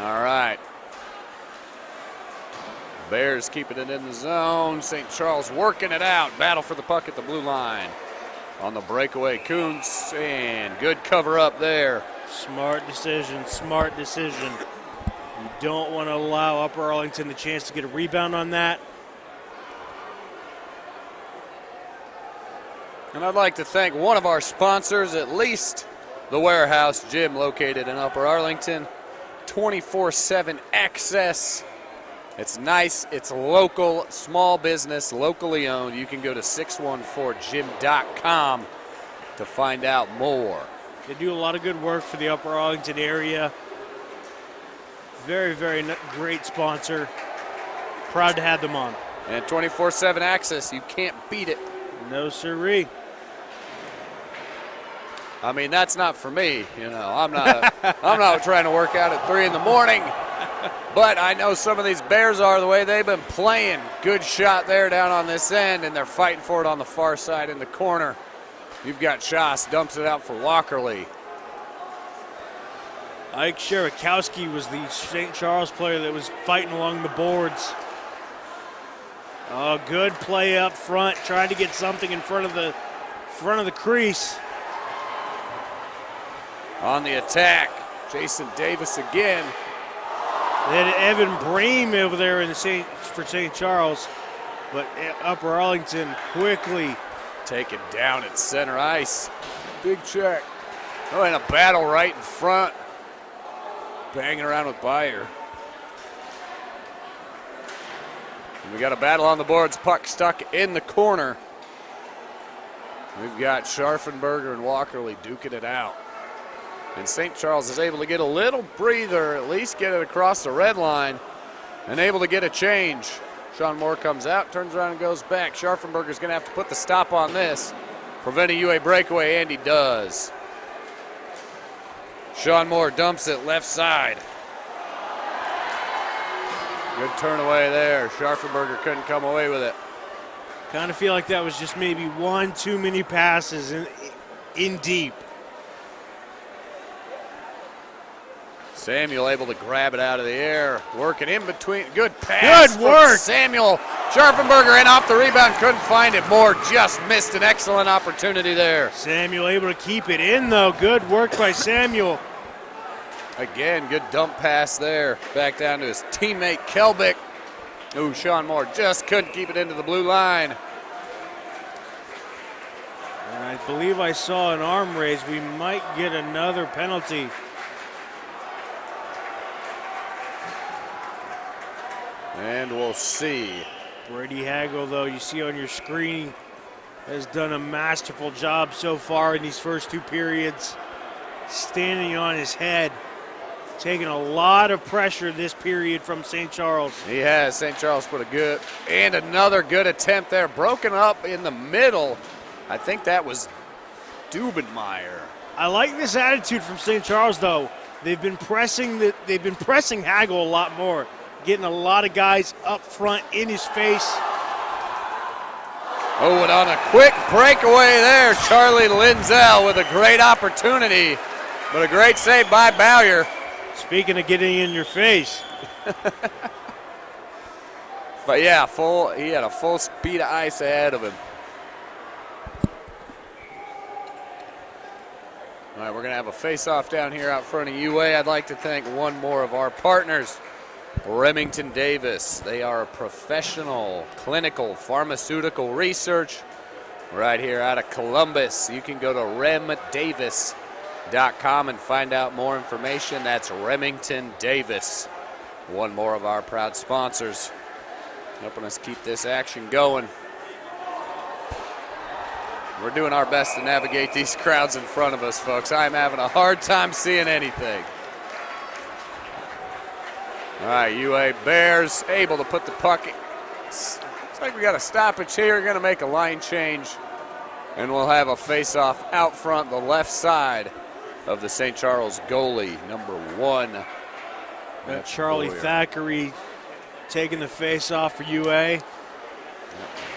Speaker 2: All right. Bears keeping it in the zone. St. Charles working it out. Battle for the puck at the blue line. On the breakaway, Kuntz, and good cover up there.
Speaker 3: Smart decision, smart decision. You don't want to allow Upper Arlington the chance to get a rebound on that.
Speaker 2: And I'd like to thank one of our sponsors, at least the Warehouse Gym located in Upper Arlington. 24/7 access. It's nice, it's local, small business, locally owned. You can go to 614gym.com to find out more.
Speaker 3: They do a lot of good work for the Upper Arlington area. Very, very great sponsor. Proud to have them on.
Speaker 2: And 24/7 access, you can't beat it.
Speaker 3: No siree.
Speaker 2: I mean, that's not for me. You know, I'm not trying to work out at 3 in the morning. But I know some of these Bears are the way they've been playing. Good shot there down on this end, and they're fighting for it on the far side in the corner. You've got Schoss, dumps it out for Walkerly.
Speaker 3: Ike Sherikowski was the St. Charles player that was fighting along the boards. Oh, good play up front, trying to get something in front of the crease.
Speaker 2: On the attack, Jason Davis again.
Speaker 3: They had Evan Brame over there for St. Charles, but Upper Arlington quickly
Speaker 2: taken down at center ice. Big check. Oh, and a battle right in front. Banging around with Byer. And we got a battle on the boards. Puck stuck in the corner. We've got Scharfenberger and Walkerly duking it out. And St. Charles is able to get a little breather, at least get it across the red line, and able to get a change. Sean Moore comes out, turns around and goes back. Scharfenberger's going to have to put the stop on this. Prevent a UA breakaway, and he does. Sean Moore dumps it left side. Good turn away there. Scharfenberger couldn't come away with it.
Speaker 3: kind of feel like that was just maybe one too many passes in deep.
Speaker 2: Samuel able to grab it out of the air, working in between. Good pass.
Speaker 3: Good work.
Speaker 2: Samuel. Scharfenberger in off the rebound, couldn't find it. Moore just missed an excellent opportunity there.
Speaker 3: Samuel able to keep it in, though. Good work by Samuel.
Speaker 2: Again, good dump pass there. Back down to his teammate, Kelbick. Ooh, Sean Moore just couldn't keep it into the blue line.
Speaker 3: And I believe I saw an arm raise. We might get another penalty.
Speaker 2: And we'll see.
Speaker 3: Brady Hagel, though, you see on your screen, has done a masterful job so far in these first two periods. Standing on his head, taking a lot of pressure this period from St. Charles.
Speaker 2: He has. St. Charles put a good, and another good attempt there. Broken up in the middle. I think that was Dubenmeyer.
Speaker 3: I like this attitude from St. Charles, though. They've been pressing Hagel a lot more. Getting a lot of guys up front in his face.
Speaker 2: Oh, and on a quick breakaway there, Charlie Linzel with a great opportunity, but a great save by Bowyer.
Speaker 3: Speaking of getting in your face.
Speaker 2: But yeah, he had a full speed of ice ahead of him. All right, we're going to have a face-off down here out front of UA. I'd like to thank one more of our partners, Remington Davis. They are a professional clinical pharmaceutical research right here out of Columbus. You can go to remdavis.com and find out more information. That's Remington Davis, one more of our proud sponsors, helping us keep this action going. We're doing our best to navigate these crowds in front of us, folks. I'm having a hard time seeing anything. All right, UA Bears able to put the puck. It's like we got a stoppage here. We're going to make a line change, and we'll have a face-off out front, the left side of the St. Charles goalie, number 1.
Speaker 3: That's Charlie Thackeray taking the face-off for UA.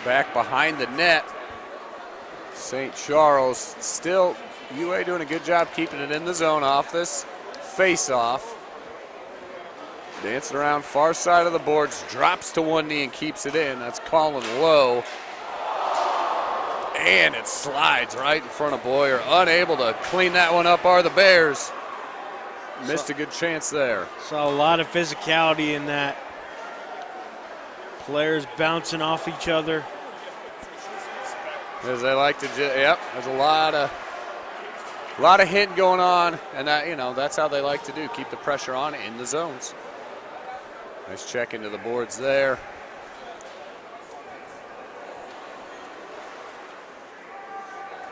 Speaker 2: Back behind the net. St. Charles still, UA doing a good job keeping it in the zone off this face-off. Dancing around far side of the boards, drops to one knee and keeps it in. That's Colin Lowe. And it slides right in front of Boyer. Unable to clean that one up are the Bears. Missed a good chance there.
Speaker 3: Saw a lot of physicality in that. Players bouncing off each other.
Speaker 2: As they like to, yep, there's a lot of hitting going on, and that, that's how they like to do, keep the pressure on in the zones. Nice check into the boards there.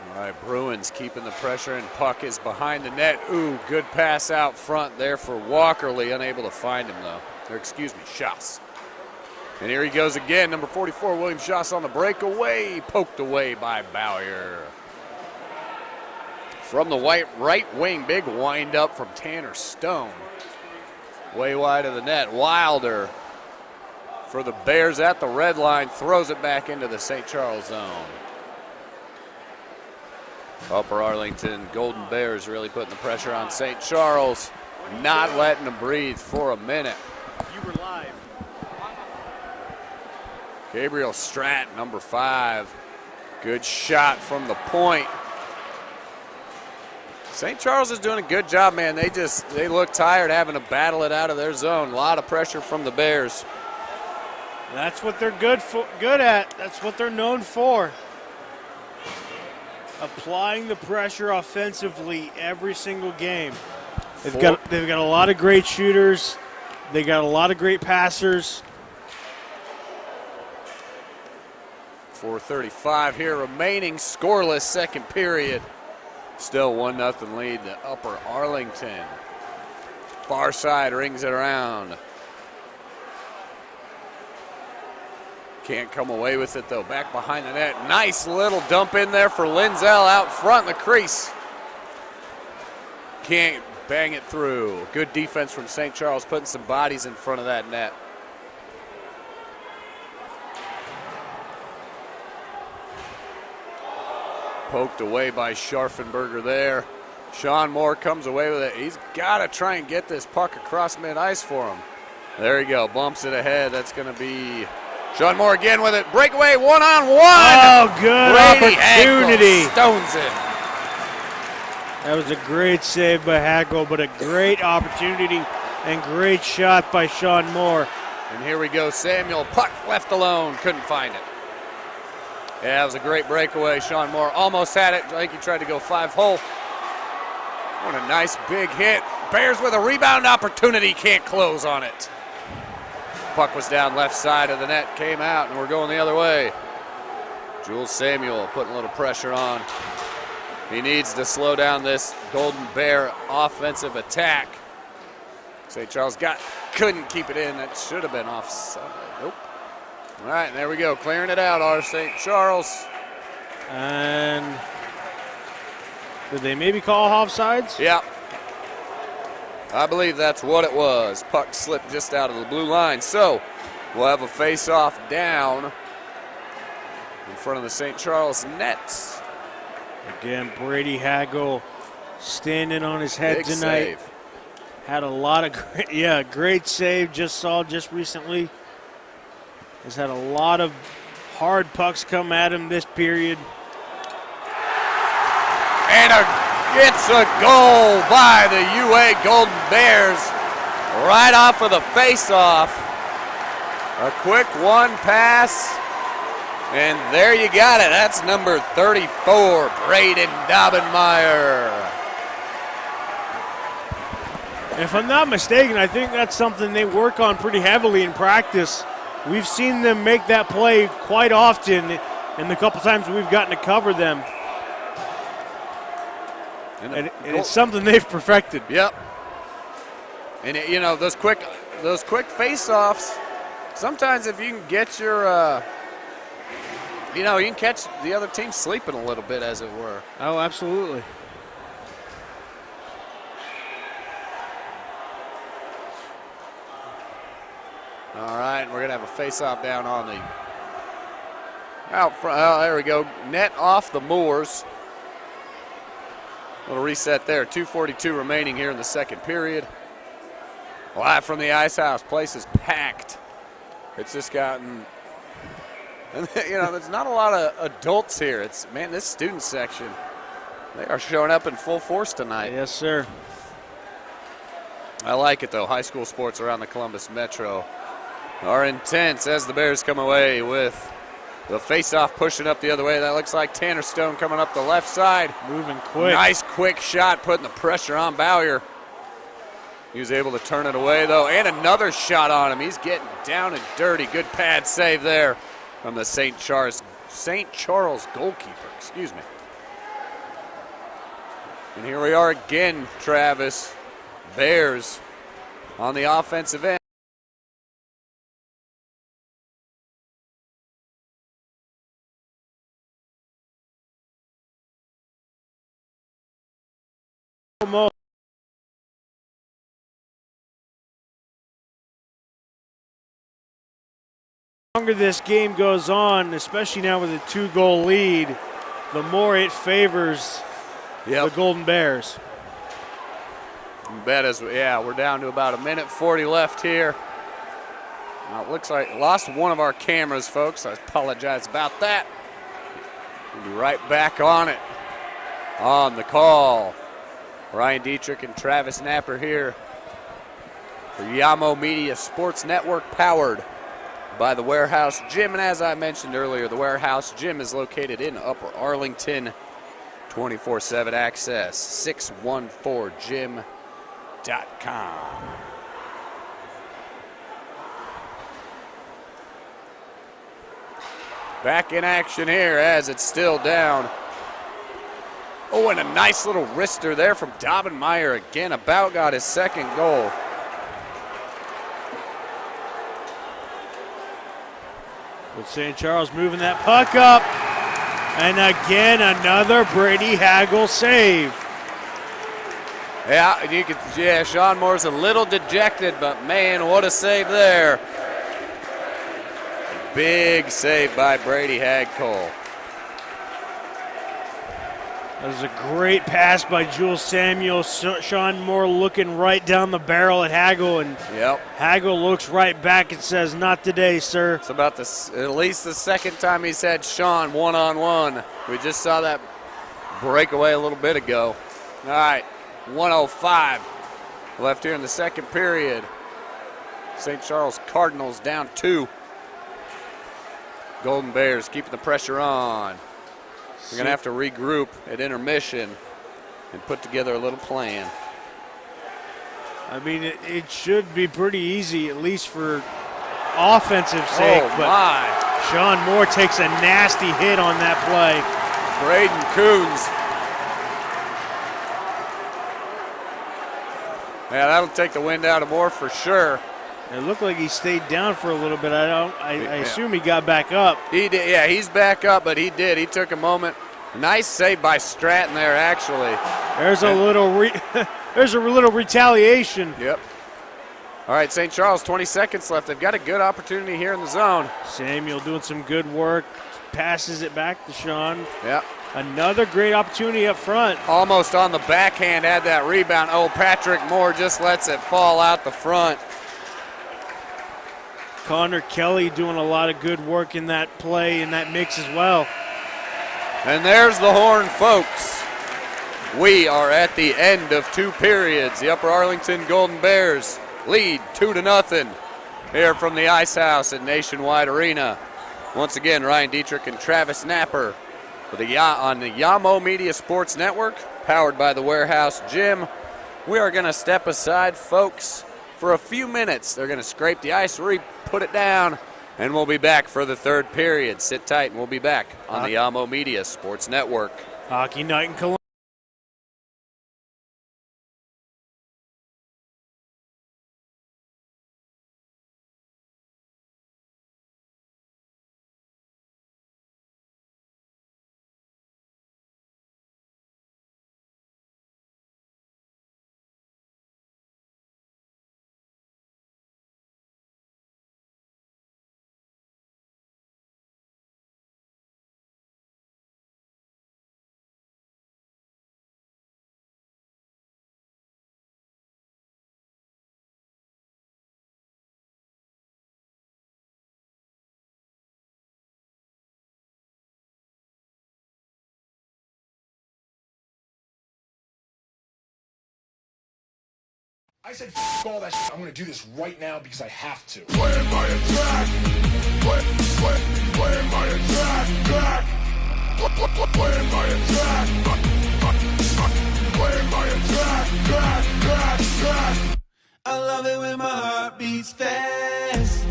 Speaker 2: All right, Bruins keeping the pressure, and puck is behind the net. Ooh, good pass out front there for Walkerly, unable to find him though. Or excuse me, Schaas. And here he goes again, number 44, William Schaas on the breakaway, poked away by Bowyer. From the right wing, big wind up from Tanner Stone. Way wide of the net. Wilder for the Bears at the red line, throws it back into the St. Charles zone. Upper Arlington Golden Bears really putting the pressure on St. Charles. not letting them breathe for a minute.
Speaker 3: You were live.
Speaker 2: Gabriel Stratt, number 5. Good shot from the point. St. Charles is doing a good job, man. They look tired having to battle it out of their zone. A lot of pressure from the Bears.
Speaker 3: That's what they're good at. That's what they're known for. Applying the pressure offensively every single game. They've got a lot of great shooters. They got a lot of great passers.
Speaker 2: 4:35 here remaining, scoreless second period. Still 1-0 lead to Upper Arlington. Far side rings it around. Can't come away with it though, back behind the net. Nice little dump in there for Linzel out front in the crease. Can't bang it through. Good defense from St. Charles, putting some bodies in front of that net. Poked away by Scharfenberger there. Sean Moore comes away with it. He's got to try and get this puck across mid-ice for him. There you go, bumps it ahead. That's going to be Sean Moore again with it. Breakaway one-on-one.
Speaker 3: Oh, good
Speaker 2: Brady
Speaker 3: opportunity.
Speaker 2: Hagel stones it.
Speaker 3: That was a great save by Hagel, but a great opportunity and great shot by Sean Moore.
Speaker 2: And here we go, Samuel. Puck left alone, couldn't find it. Yeah, it was a great breakaway. Sean Moore almost had it. I think he tried to go 5-hole. What a nice big hit. Bears with a rebound opportunity, can't close on it. Puck was down left side of the net, came out, and we're going the other way. Jules Samuel putting a little pressure on. He needs to slow down this Golden Bear offensive attack. St. Charles couldn't keep it in. That should have been offside. Nope. All right, and there we go, clearing it out, our St. Charles.
Speaker 3: And did they maybe call offsides?
Speaker 2: Yeah. I believe that's what it was. Puck slipped just out of the blue line. So we'll have a face-off down in front of the St. Charles net.
Speaker 3: Again, Brady Hagel standing on his head
Speaker 2: Big
Speaker 3: tonight.
Speaker 2: save.
Speaker 3: Had a lot of great save. Just recently. Has had a lot of hard pucks come at him this period.
Speaker 2: And it's a goal by the UA Golden Bears right off of the face-off. A quick one pass, and there you got it. That's number 34, Braden Dobbenmeyer.
Speaker 3: If I'm not mistaken, I think that's something they work on pretty heavily in practice. We've seen them make that play quite often, and the couple times we've gotten to cover them. And it's something they've perfected.
Speaker 2: Yep. And those quick face-offs. Sometimes if you can get your, you can catch the other team sleeping a little bit, as it were.
Speaker 3: Oh, absolutely.
Speaker 2: All right, we're gonna have a face-off down on the out front. Oh, there we go. Net off the Moors. Little reset there. 2:42 remaining here in the second period. Live from the Ice House. Place is packed. It's just gotten, there's not a lot of adults here. This student section, they are showing up in full force tonight.
Speaker 3: Yes, sir.
Speaker 2: I like it, though. High school sports around the Columbus Metro are intense as the Bears come away with the face-off pushing up the other way. That looks like Tanner Stone coming up the left side.
Speaker 3: Moving quick.
Speaker 2: Nice quick shot, putting the pressure on Bowyer. He was able to turn it away, though, and another shot on him. He's getting down and dirty. Good pad save there from the St. Charles goalkeeper. Excuse me. And here we are again, Travis. Bears on the offensive end.
Speaker 3: The longer this game goes on, especially now with a 2-goal lead, the more it favors the Golden Bears.
Speaker 2: We're down to about 1:40 left here. Now, it looks like lost one of our cameras, folks. I apologize about that. We'll be right back on it. On the call, Ryan Dietrich and Travis Napper here for Yamo Media Sports Network, powered by the Warehouse Gym. And as I mentioned earlier, the Warehouse Gym is located in Upper Arlington. 24/7 access, 614gym.com. Back in action here as it's still down. Oh, and a nice little wrister there from Dobbenmeyer again. About got his second goal.
Speaker 3: With St. Charles moving that puck up. And again, another Brady Hagel save.
Speaker 2: Yeah, Sean Moore's a little dejected, but man, what a save there. Big save by Brady Hagel.
Speaker 3: That was a great pass by Jules Samuel. Sean Moore looking right down the barrel at Hagel, and Hagel looks right back and says, "Not today, sir."
Speaker 2: It's about at least the second time he's had Sean one-on-one. We just saw that breakaway a little bit ago. All right, 1:05 left here in the second period. St. Charles Cardinals down 2. Golden Bears keeping the pressure on. We're going to have to regroup at intermission and put together a little plan.
Speaker 3: I mean, it should be pretty easy, at least for offensive sake.
Speaker 2: Oh,
Speaker 3: but
Speaker 2: my.
Speaker 3: Sean Moore takes a nasty hit on that play.
Speaker 2: Braden Coons. Yeah, that'll take the wind out of Moore for sure.
Speaker 3: It looked like he stayed down for a little bit. I assume he got back up.
Speaker 2: He did, yeah, he's back up, but he did. He took a moment. Nice save by Stratton there, actually.
Speaker 3: There's a little there's a little retaliation.
Speaker 2: Yep. All right, St. Charles, 20 seconds left. They've got a good opportunity here in the zone.
Speaker 3: Samuel doing some good work. Passes it back to Sean.
Speaker 2: Yep.
Speaker 3: Another great opportunity up front.
Speaker 2: Almost on the backhand, had that rebound. Oh, Patrick Moore just lets it fall out the front.
Speaker 3: Connor Kelly doing a lot of good work in that play, in that mix as well.
Speaker 2: And there's the horn, folks. We are at the end of 2 periods. The Upper Arlington Golden Bears lead 2-0 here from the Ice House at Nationwide Arena. Once again, Ryan Dietrich and Travis Napper on the Yamo Media Sports Network, powered by the Warehouse Gym. We are going to step aside, folks, for a few minutes. They're going to scrape the ice, put it down, and we'll be back for the third period. Sit tight, and we'll be back on the Yamo Media Sports Network.
Speaker 3: Hockey night in Columbus.
Speaker 4: I said all that shit. I'm gonna do this right now because I have to.
Speaker 5: Where my attack? Where my attack? Back? Where my attack? Where my attack? Back.
Speaker 6: I love it when my heart beats fast.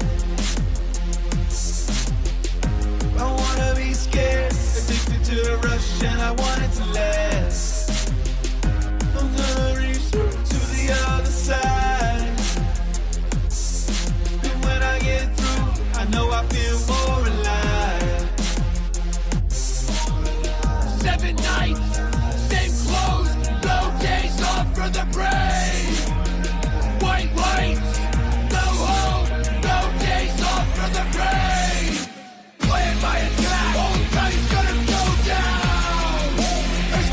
Speaker 6: I wanna be scared, addicted to the rush, and I want it to last. I'm gonna reach through to the other side. And when I get through, I know I feel more alive.
Speaker 5: 7 nights, same clothes, no days off for the brave. White lights, no home, no days off for the brave. Plan my attack, all time's gonna go down. As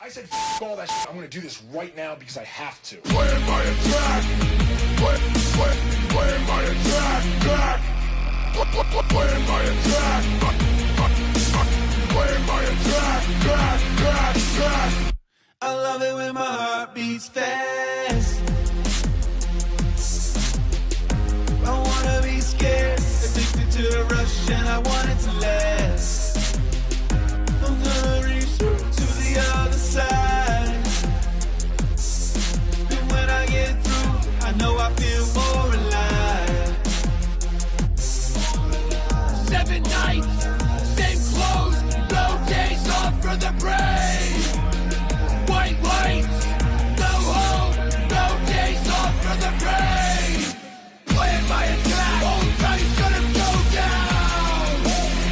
Speaker 4: I said all that shit. I'm going to do this right now because I have to.
Speaker 5: Where my attack? Where my attack? Back. Where my attack? Where my attack? Back.
Speaker 6: I love it when my heart beats fast. I wanna be scared, addicted to the rush, and I want it to last. I'm gonna reach through to the other side. And when I get through, I know I feel more alive.
Speaker 5: 7 nights, same clothes, no days off for the brave. White lights, no hope, no days off for the brave. Playing my attack, all time's gonna go down.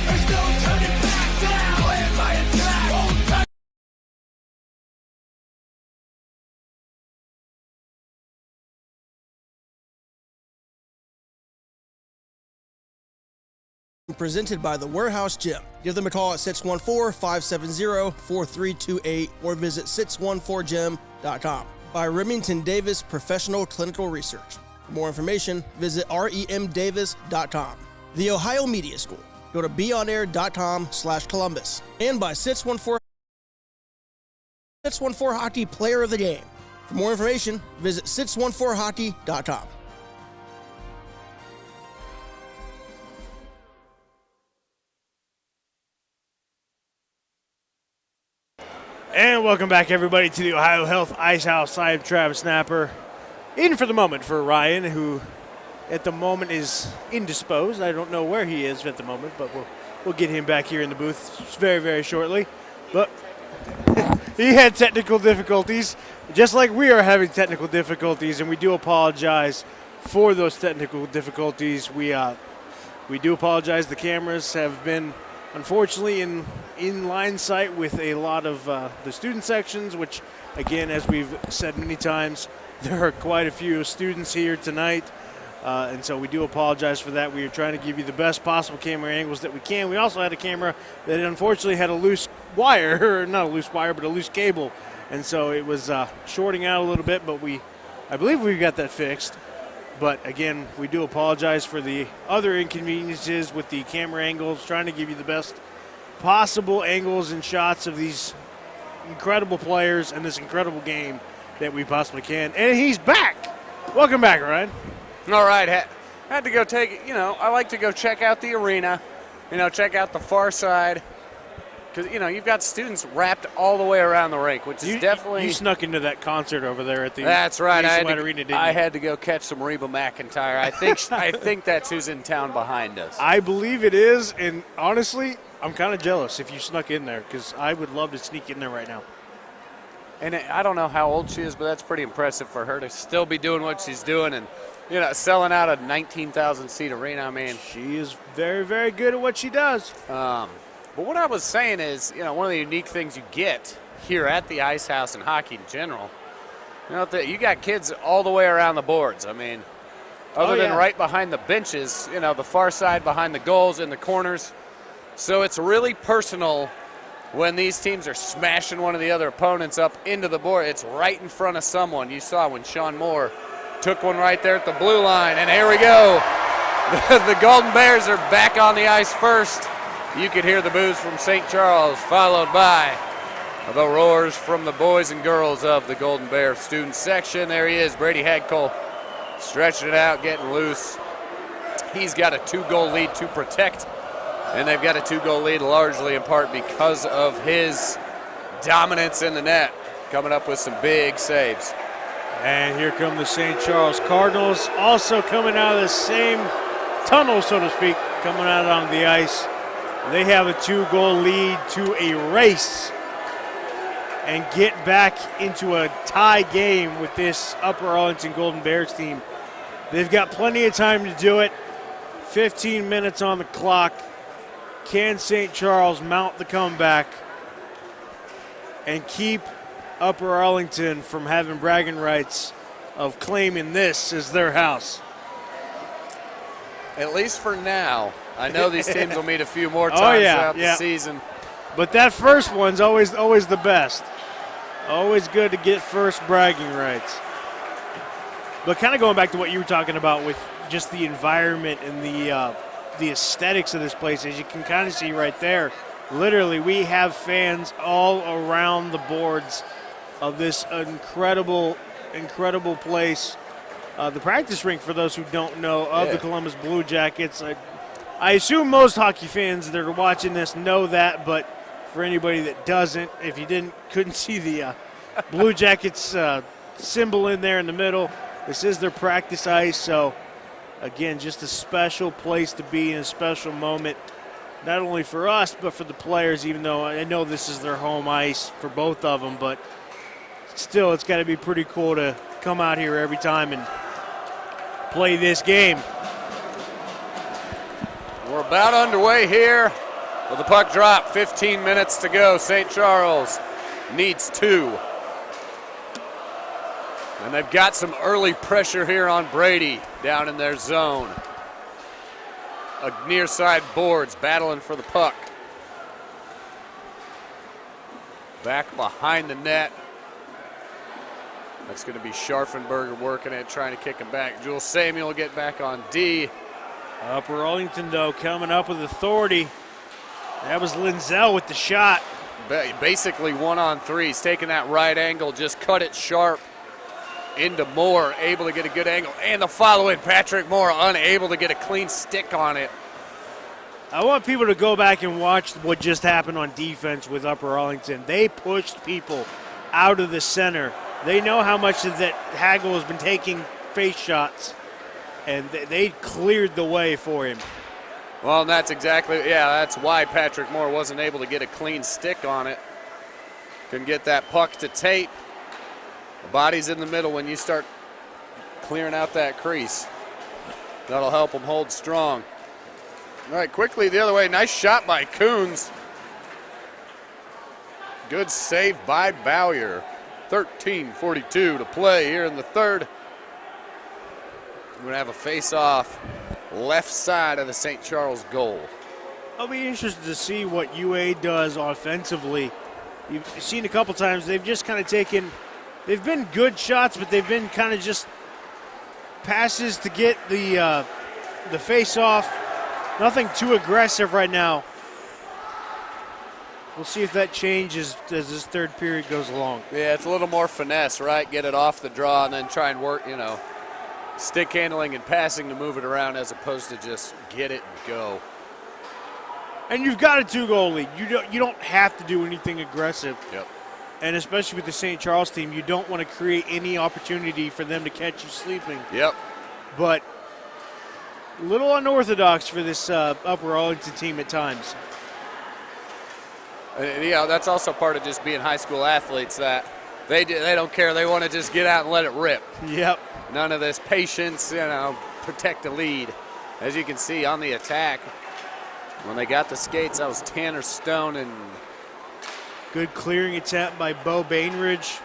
Speaker 5: There's no turning back now. Playing my attack, all time.
Speaker 7: Presented by the Warehouse Gym. Give them a call at 614-570-4328 or visit 614gym.com. By Remington Davis Professional Clinical Research. For more information, visit remdavis.com. The Ohio Media School. Go to beonair.com/Columbus. And by 614 Hockey Player of the Game. For more information, visit 614hockey.com.
Speaker 3: And welcome back, everybody, to the Ohio Health Ice House. I am Travis Snapper, in for the moment for Ryan, who at the moment is indisposed. I don't know where he is at the moment, but we'll get him back here in the booth very, very shortly. But he had technical difficulties, just like we are having technical difficulties, and we do apologize for those technical difficulties. We do apologize. The cameras have been, unfortunately, in line sight with a lot of the student sections, which, again, as we've said many times, there are quite a few students here tonight, and so we do apologize for that. We are trying to give you the best possible camera angles that we can. We also had a camera that unfortunately had a loose wire, or not a loose wire, but a loose cable, and so it was shorting out a little bit, but I believe we got that fixed. But again, we do apologize for the other inconveniences with the camera angles, trying to give you the best possible angles and shots of these incredible players and this incredible game that we possibly can. And he's back. Welcome back, Ryan.
Speaker 2: All right, had to go I like to go check out the arena, check out the far side. Because, you've got students wrapped all the way around the rink, which is definitely...
Speaker 3: You snuck into that concert over there at the...
Speaker 2: That's right.
Speaker 3: Arena, didn't you?
Speaker 2: I had to go catch some Reba McEntire. I think that's who's in town behind us.
Speaker 3: I believe it is, and honestly, I'm kind of jealous if you snuck in there, because I would love to sneak in there right now.
Speaker 2: And I don't know how old she is, but that's pretty impressive for her to still be doing what she's doing and, selling out a 19,000-seat arena. I mean...
Speaker 3: She is very, very good at what she does.
Speaker 2: But what I was saying is, one of the unique things you get here at the Ice House and hockey in general, you got kids all the way around the boards. I mean, other than right behind the benches, the far side behind the goals in the corners. So it's really personal when these teams are smashing one of the other opponents up into the board. It's right in front of someone. You saw when Sean Moore took one right there at the blue line, and here we go. The Golden Bears are back on the ice first. You could hear the boos from St. Charles, followed by the roars from the boys and girls of the Golden Bear student section. There he is, Brady Hagcole, stretching it out, getting loose. He's got a 2-goal lead to protect, and they've got a 2-goal lead largely in part because of his dominance in the net, coming up with some big saves.
Speaker 3: And here come the St. Charles Cardinals, also coming out of the same tunnel, so to speak, coming out on the ice. They have a 2-goal lead to erase and get back into a tie game with this Upper Arlington Golden Bears team. They've got plenty of time to do it. 15 minutes on the clock. Can St. Charles mount the comeback and keep Upper Arlington from having bragging rights of claiming this as their house?
Speaker 2: At least for now. I know these teams will meet a few more times throughout the season.
Speaker 3: But that first one's always the best. Always good to get first bragging rights. But kind of going back to what you were talking about with just the environment and the aesthetics of this place, as you can kind of see right there, literally we have fans all around the boards of this incredible place. The practice rink, for those who don't know, of the Columbus Blue Jackets. I assume most hockey fans that are watching this know that, but for anybody that doesn't, if you couldn't see the Blue Jackets symbol in there in the middle, this is their practice ice. So, again, just a special place to be and a special moment, not only for us but for the players, even though I know this is their home ice for both of them. But still, it's got to be pretty cool to come out here every time and play this game.
Speaker 2: We're about underway here with the puck drop. 15 minutes to go. St. Charles needs 2. And they've got some early pressure here on Brady down in their zone. Near side boards battling for the puck. Back behind the net. That's going to be Scharfenberger working it, trying to kick him back. Jules Samuel will get back on D.
Speaker 3: Upper Arlington, though, coming up with authority. That was Linzel with the shot.
Speaker 2: Basically 1-on-3. He's taking that right angle, just cut it sharp into Moore, able to get a good angle. And the follow-in, Patrick Moore, unable to get a clean stick on it.
Speaker 3: I want people to go back and watch what just happened on defense with Upper Arlington. They pushed people out of the center. They know how much of that Hagel has been taking face shots, and they cleared the way for him.
Speaker 2: Well, and that's that's why Patrick Moore wasn't able to get a clean stick on it. Couldn't get that puck to tape. The body's in the middle when you start clearing out that crease. That'll help them hold strong. All right, quickly the other way. Nice shot by Coons. Good save by Bowyer. 13:42 to play here in the third. We're going to have a face-off left side of the St. Charles goal.
Speaker 3: I'll be interested to see what UA does offensively. You've seen a couple times they've just kind of they've been good shots, but they've been kind of just passes to get the face-off. Nothing too aggressive right now. We'll see if that changes as this third period goes along.
Speaker 2: Yeah, it's a little more finesse, right? Get it off the draw and then try and work, stick handling and passing to move it around as opposed to just get it and go.
Speaker 3: And you've got a 2-goal lead. You don't have to do anything aggressive.
Speaker 2: Yep.
Speaker 3: And especially with the St. Charles team, you don't want to create any opportunity for them to catch you sleeping.
Speaker 2: Yep.
Speaker 3: But a little unorthodox for this Upper Arlington team at times.
Speaker 2: That's also part of just being high school athletes, that they don't care. They want to just get out and let it rip.
Speaker 3: Yep.
Speaker 2: None of this patience, protect the lead. As you can see on the attack, when they got the skates, that was Tanner Stone. And
Speaker 3: good clearing attempt by Bo Bainbridge,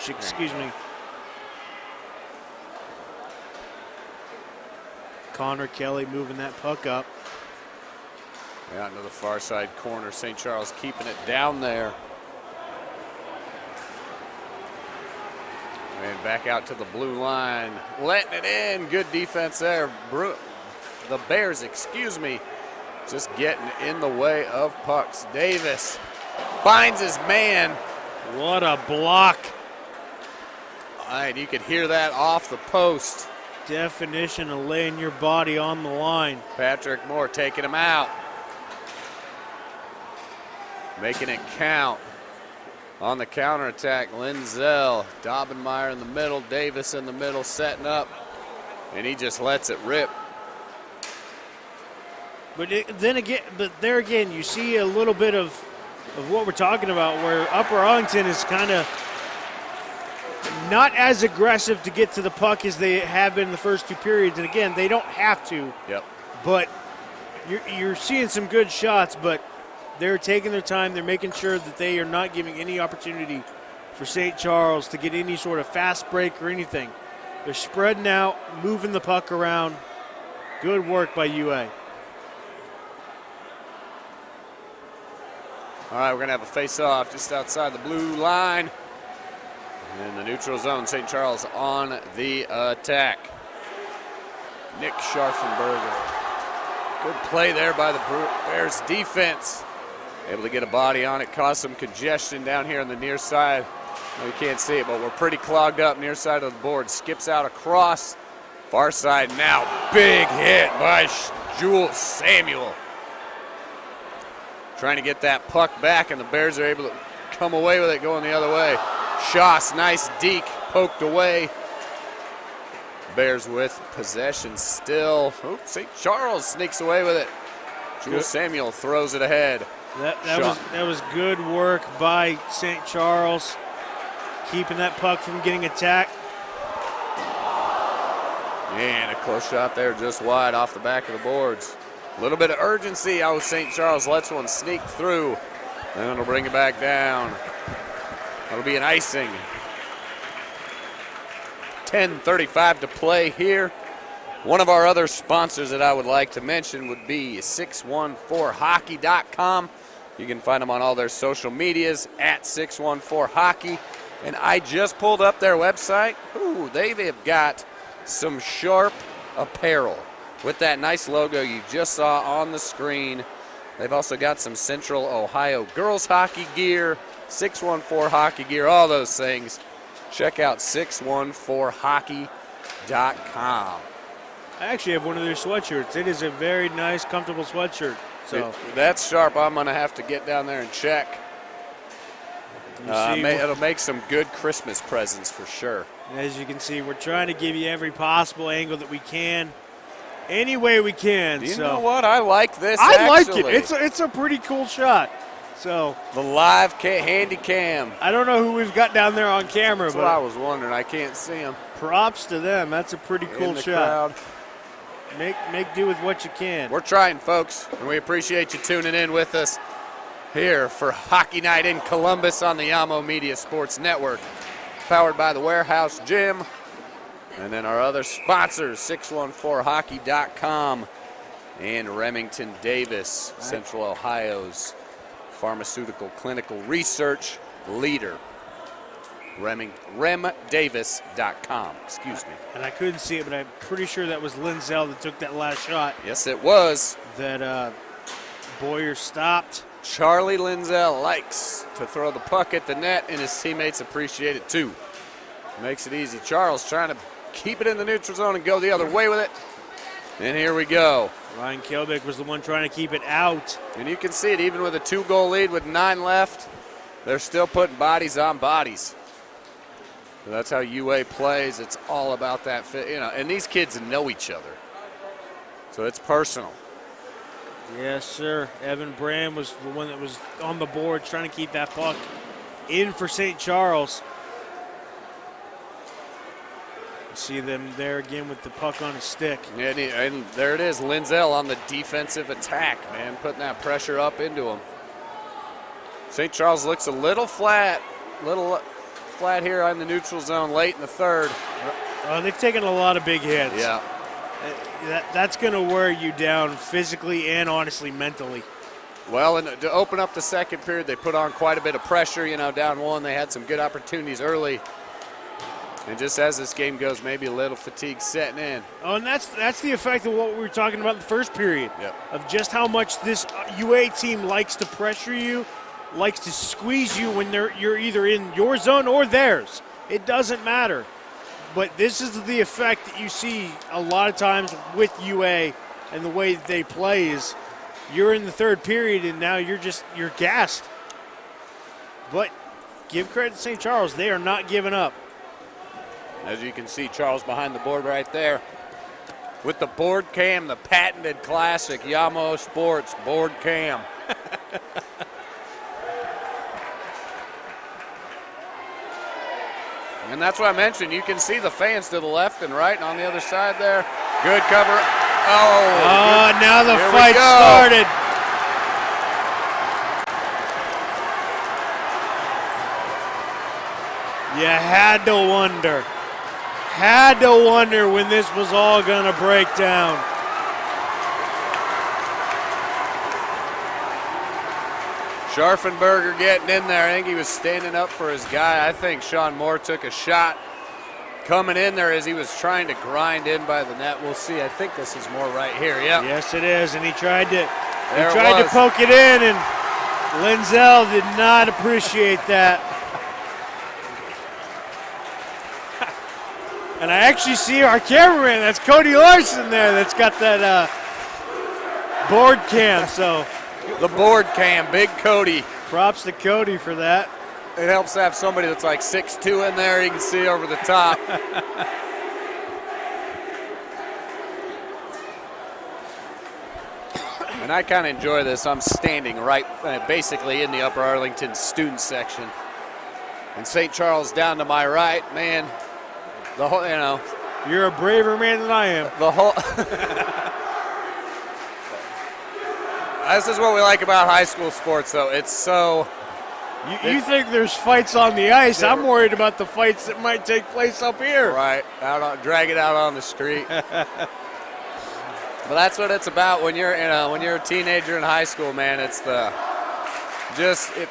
Speaker 3: excuse me. Connor Kelly moving that puck up.
Speaker 2: Out into the far side corner. St. Charles keeping it down there. And back out to the blue line. Letting it in. Good defense there. The Bears, just getting in the way of pucks. Davis finds his man.
Speaker 3: What a block.
Speaker 2: All right, you could hear that off the post.
Speaker 3: Definition of laying your body on the line.
Speaker 2: Patrick Moore taking him out. Making it count. On the counterattack, Linzel, Dobbenmeyer in the middle, Davis in the middle, setting up, and he just lets it rip.
Speaker 3: But there again, you see a little bit of what we're talking about, where Upper Arlington is kind of not as aggressive to get to the puck as they have been in the first 2 periods. And again, they don't have to.
Speaker 2: Yep.
Speaker 3: But you're seeing some good shots, but they're taking their time. They're making sure that they are not giving any opportunity for St. Charles to get any sort of fast break or anything. They're spreading out, moving the puck around. Good work by UA.
Speaker 2: All All right, we're going to have a face-off just outside the blue line. In the neutral zone, St. Charles on the attack. Nick Scharfenberger. Good play there by the Bears defense. Able to get a body on it, caused some congestion down here on the near side. You can't see it, but we're pretty clogged up near side of the board. Skips out across. Far side now. Big hit by Jules Samuel. Trying to get that puck back, and the Bears are able to come away with it going the other way. Schoss, nice deke, poked away. Bears with possession still. Oops, St. Charles sneaks away with it. Jules Samuel throws it ahead.
Speaker 3: That was good work by St. Charles, keeping that puck from getting attacked.
Speaker 2: And a close shot there just wide off the back of the boards. A little bit of urgency. Oh, St. Charles lets one sneak through. Then it'll bring it back down. That'll be an icing. 10:35 to play here. One of our other sponsors that I would like to mention would be 614hockey.com. You can find them on all their social medias at 614hockey. And I just pulled up their website. Ooh, they've got some sharp apparel with that nice logo you just saw on the screen. They've also got some Central Ohio girls hockey gear, 614 hockey gear, all those things. Check out 614hockey.com.
Speaker 3: I actually have one of their sweatshirts. It is a very nice, comfortable sweatshirt. So
Speaker 2: that's sharp. I'm going to have to get down there and check. It'll make some good Christmas presents for sure.
Speaker 3: As you can see, we're trying to give you every possible angle that we can, any way we can.
Speaker 2: You know what? I like this.
Speaker 3: I like it. It's a pretty cool shot. So
Speaker 2: the live handy cam.
Speaker 3: I don't know who we've got down there on camera,
Speaker 2: That's
Speaker 3: but
Speaker 2: what I was wondering. I can't see them.
Speaker 3: Props to them. That's a pretty cool shot.
Speaker 2: Crowd.
Speaker 3: Make do with what you can.
Speaker 2: We're trying, folks, and we appreciate you tuning in with us here for Hockey Night in Columbus on the Yamo Media Sports Network, powered by the Warehouse Gym, and then our other sponsors, 614hockey.com and Remington Davis, Central Ohio's pharmaceutical clinical research leader. remdavis.com, excuse me.
Speaker 3: And I couldn't see it, but I'm pretty sure that was Linzell that took that last shot.
Speaker 2: Yes, it was.
Speaker 3: That Boyer stopped.
Speaker 2: Charlie Linzell likes to throw the puck at the net, and his teammates appreciate it too. Makes it easy. Charles trying to keep it in the neutral zone and go the other way with it. And here we go.
Speaker 3: Ryan Kelbeck was the one trying to keep it out.
Speaker 2: And you can see it, even with a 2-goal lead with 9 left, they're still putting bodies on bodies. So that's how UA plays. It's all about that fit, and these kids know each other. So it's personal.
Speaker 3: Yes, sir. Evan Brand was the one that was on the board trying to keep that puck in for St. Charles. See them there again with the puck on a stick.
Speaker 2: And there it is, Linzell on the defensive attack, man, putting that pressure up into him. St. Charles looks a little flat here on the neutral zone late in the third.
Speaker 3: They've taken a lot of big hits.
Speaker 2: Yeah.
Speaker 3: That's going to wear you down physically and honestly mentally.
Speaker 2: Well, and to open up the second period, they put on quite a bit of pressure. Down 1, they had some good opportunities early. And just as this game goes, maybe a little fatigue setting in.
Speaker 3: Oh, and that's the effect of what we were talking about in the first period.
Speaker 2: Yep.
Speaker 3: Of just how much this UA team likes to pressure you, likes to squeeze you when you're either in your zone or theirs. It doesn't matter. But this is the effect that you see a lot of times with UA and the way that they play is you're in the third period and now you're gassed. But give credit to St. Charles. They are not giving up.
Speaker 2: As you can see, Charles behind the board right there. With the board cam, the patented classic Yamo Sports board cam. And that's what I mentioned. You can see the fans to the left and right and on the other side there. Good cover. Oh,
Speaker 3: now the fight started. You had to wonder when this was all going to break down.
Speaker 2: Scharfenberger getting in there. I think he was standing up for his guy. I think Sean Moore took a shot coming in there as he was trying to grind in by the net. We'll see. I think this is Moore right here. Yep.
Speaker 3: Yes, it is. And he tried to
Speaker 2: There
Speaker 3: poke it in, and Linzel did not appreciate that. And I actually see our cameraman, that's Cody Larson there, that's got that board cam. So
Speaker 2: The board cam, big Cody.
Speaker 3: props to Cody for that.
Speaker 2: It helps to have somebody that's like 6'2" in there. You can see over the top. And I kind of enjoy this. I'm standing right basically in the Upper Arlington student section. And St. Charles down to my right. Man, the whole,
Speaker 3: You're a braver man than I am.
Speaker 2: the whole. This is what we like about high school sports, though. It's so.
Speaker 3: You think there's fights on the ice. I'm worried about the fights that might take place up here.
Speaker 2: Right, drag it out on the street. But that's what it's about when you're a teenager in high school, man. It's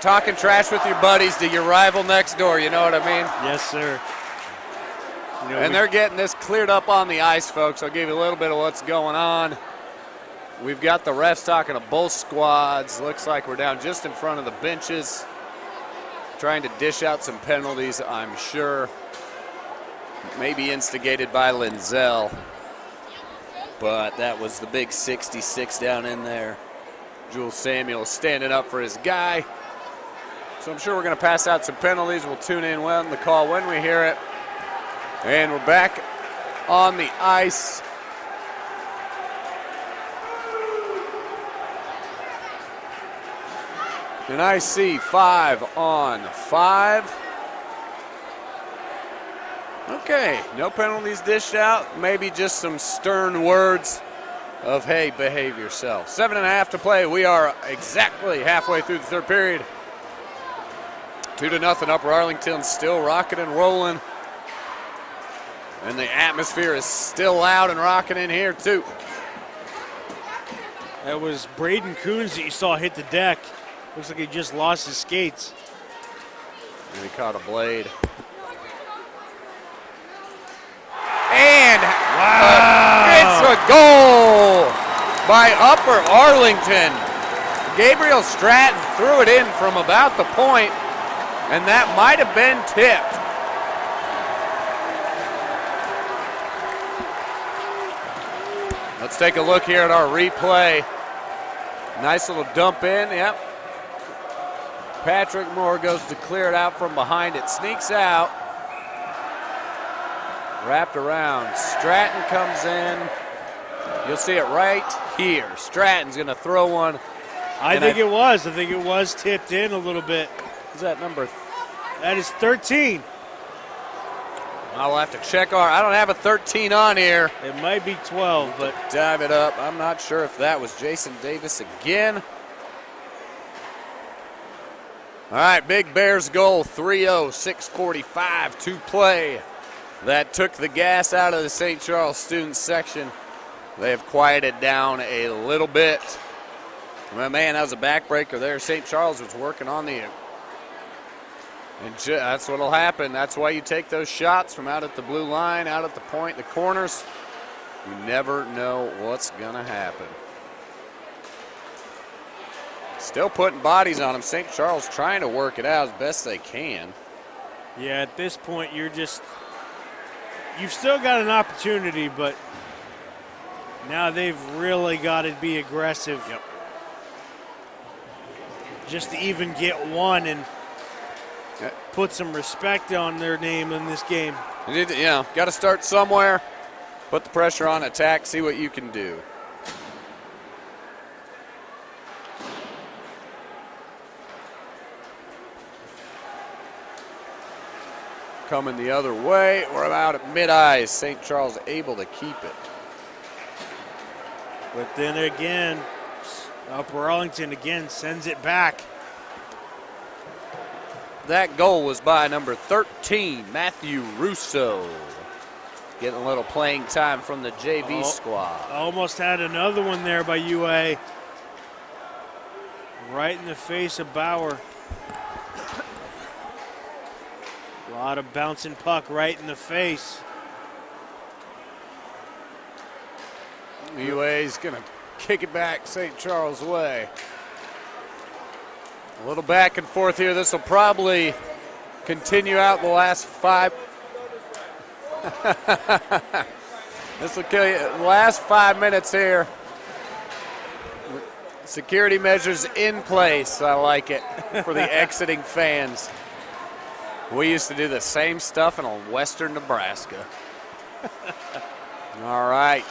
Speaker 2: talking trash with your buddies to your rival next door. You know what I mean?
Speaker 3: Yes, sir.
Speaker 2: And they're getting this cleared up on the ice, folks. I'll give you a little bit of what's going on. We've got the refs talking to both squads. Looks like we're down just in front of the benches, trying to dish out some penalties, I'm sure. Maybe instigated by Linzel. But that was the big 66 down in there. Jules Samuel standing up for his guy. So I'm sure we're going to pass out some penalties. We'll tune in on the call when we hear it. And we're back on the ice. And I see 5-on-5. Okay, no penalties dished out. Maybe just some stern words of, hey, behave yourself. 7.5 to play. We are exactly halfway through the third period. 2-0, Upper Arlington still rocking and rolling. And the atmosphere is still loud and rocking in here, too.
Speaker 3: That was Braden Coons that you saw hit the deck. Looks like he just lost his skates.
Speaker 2: And he caught a blade. And it's a goal by Upper Arlington. Gabriel Stratton threw it in from about the point, and that might have been tipped. Let's take a look here at our replay. Nice little dump in, yep. Patrick Moore goes to clear it out from behind. It sneaks out. Wrapped around. Stratton comes in. You'll see it right here. Stratton's going to throw one.
Speaker 3: I think it was tipped in a little bit.
Speaker 2: Is that number?
Speaker 3: That is 13.
Speaker 2: I'll have to check I don't have a 13 on here.
Speaker 3: It might be 12, but
Speaker 2: dive it up. I'm not sure if that was Jason Davis again. All right, Big Bears goal, 3-0, 6:45 to play. That took the gas out of the St. Charles student section. They have quieted down a little bit. Well, man, that was a backbreaker there. St. Charles was working on the... And that's what'll happen. That's why you take those shots from out at the blue line, out at the point, the corners. You never know what's going to happen. Still putting bodies on them. St. Charles trying to work it out as best they can.
Speaker 3: yeah, at this point you've still got an opportunity, but now they've really got to be aggressive.
Speaker 2: Yep.
Speaker 3: Just to even get one and put some respect on their name in this game.
Speaker 2: Got to start somewhere. Put the pressure on, attack, see what you can do. Coming the other way. We're about at mid-ice. St. Charles able to keep it.
Speaker 3: But then again, Upper Arlington again sends it back.
Speaker 2: That goal was by number 13, Matthew Russo. Getting a little playing time from the JV squad.
Speaker 3: Almost had another one there by UA. Right in the face of Bauer. A lot of bouncing puck right in the face.
Speaker 2: UA's going to kick it back St. Charles way. A little back and forth here. This will probably continue out the last 5. This will kill you. The last 5 minutes here. Security measures in place. I like it for the exiting fans. We used to do the same stuff in western Nebraska. All right.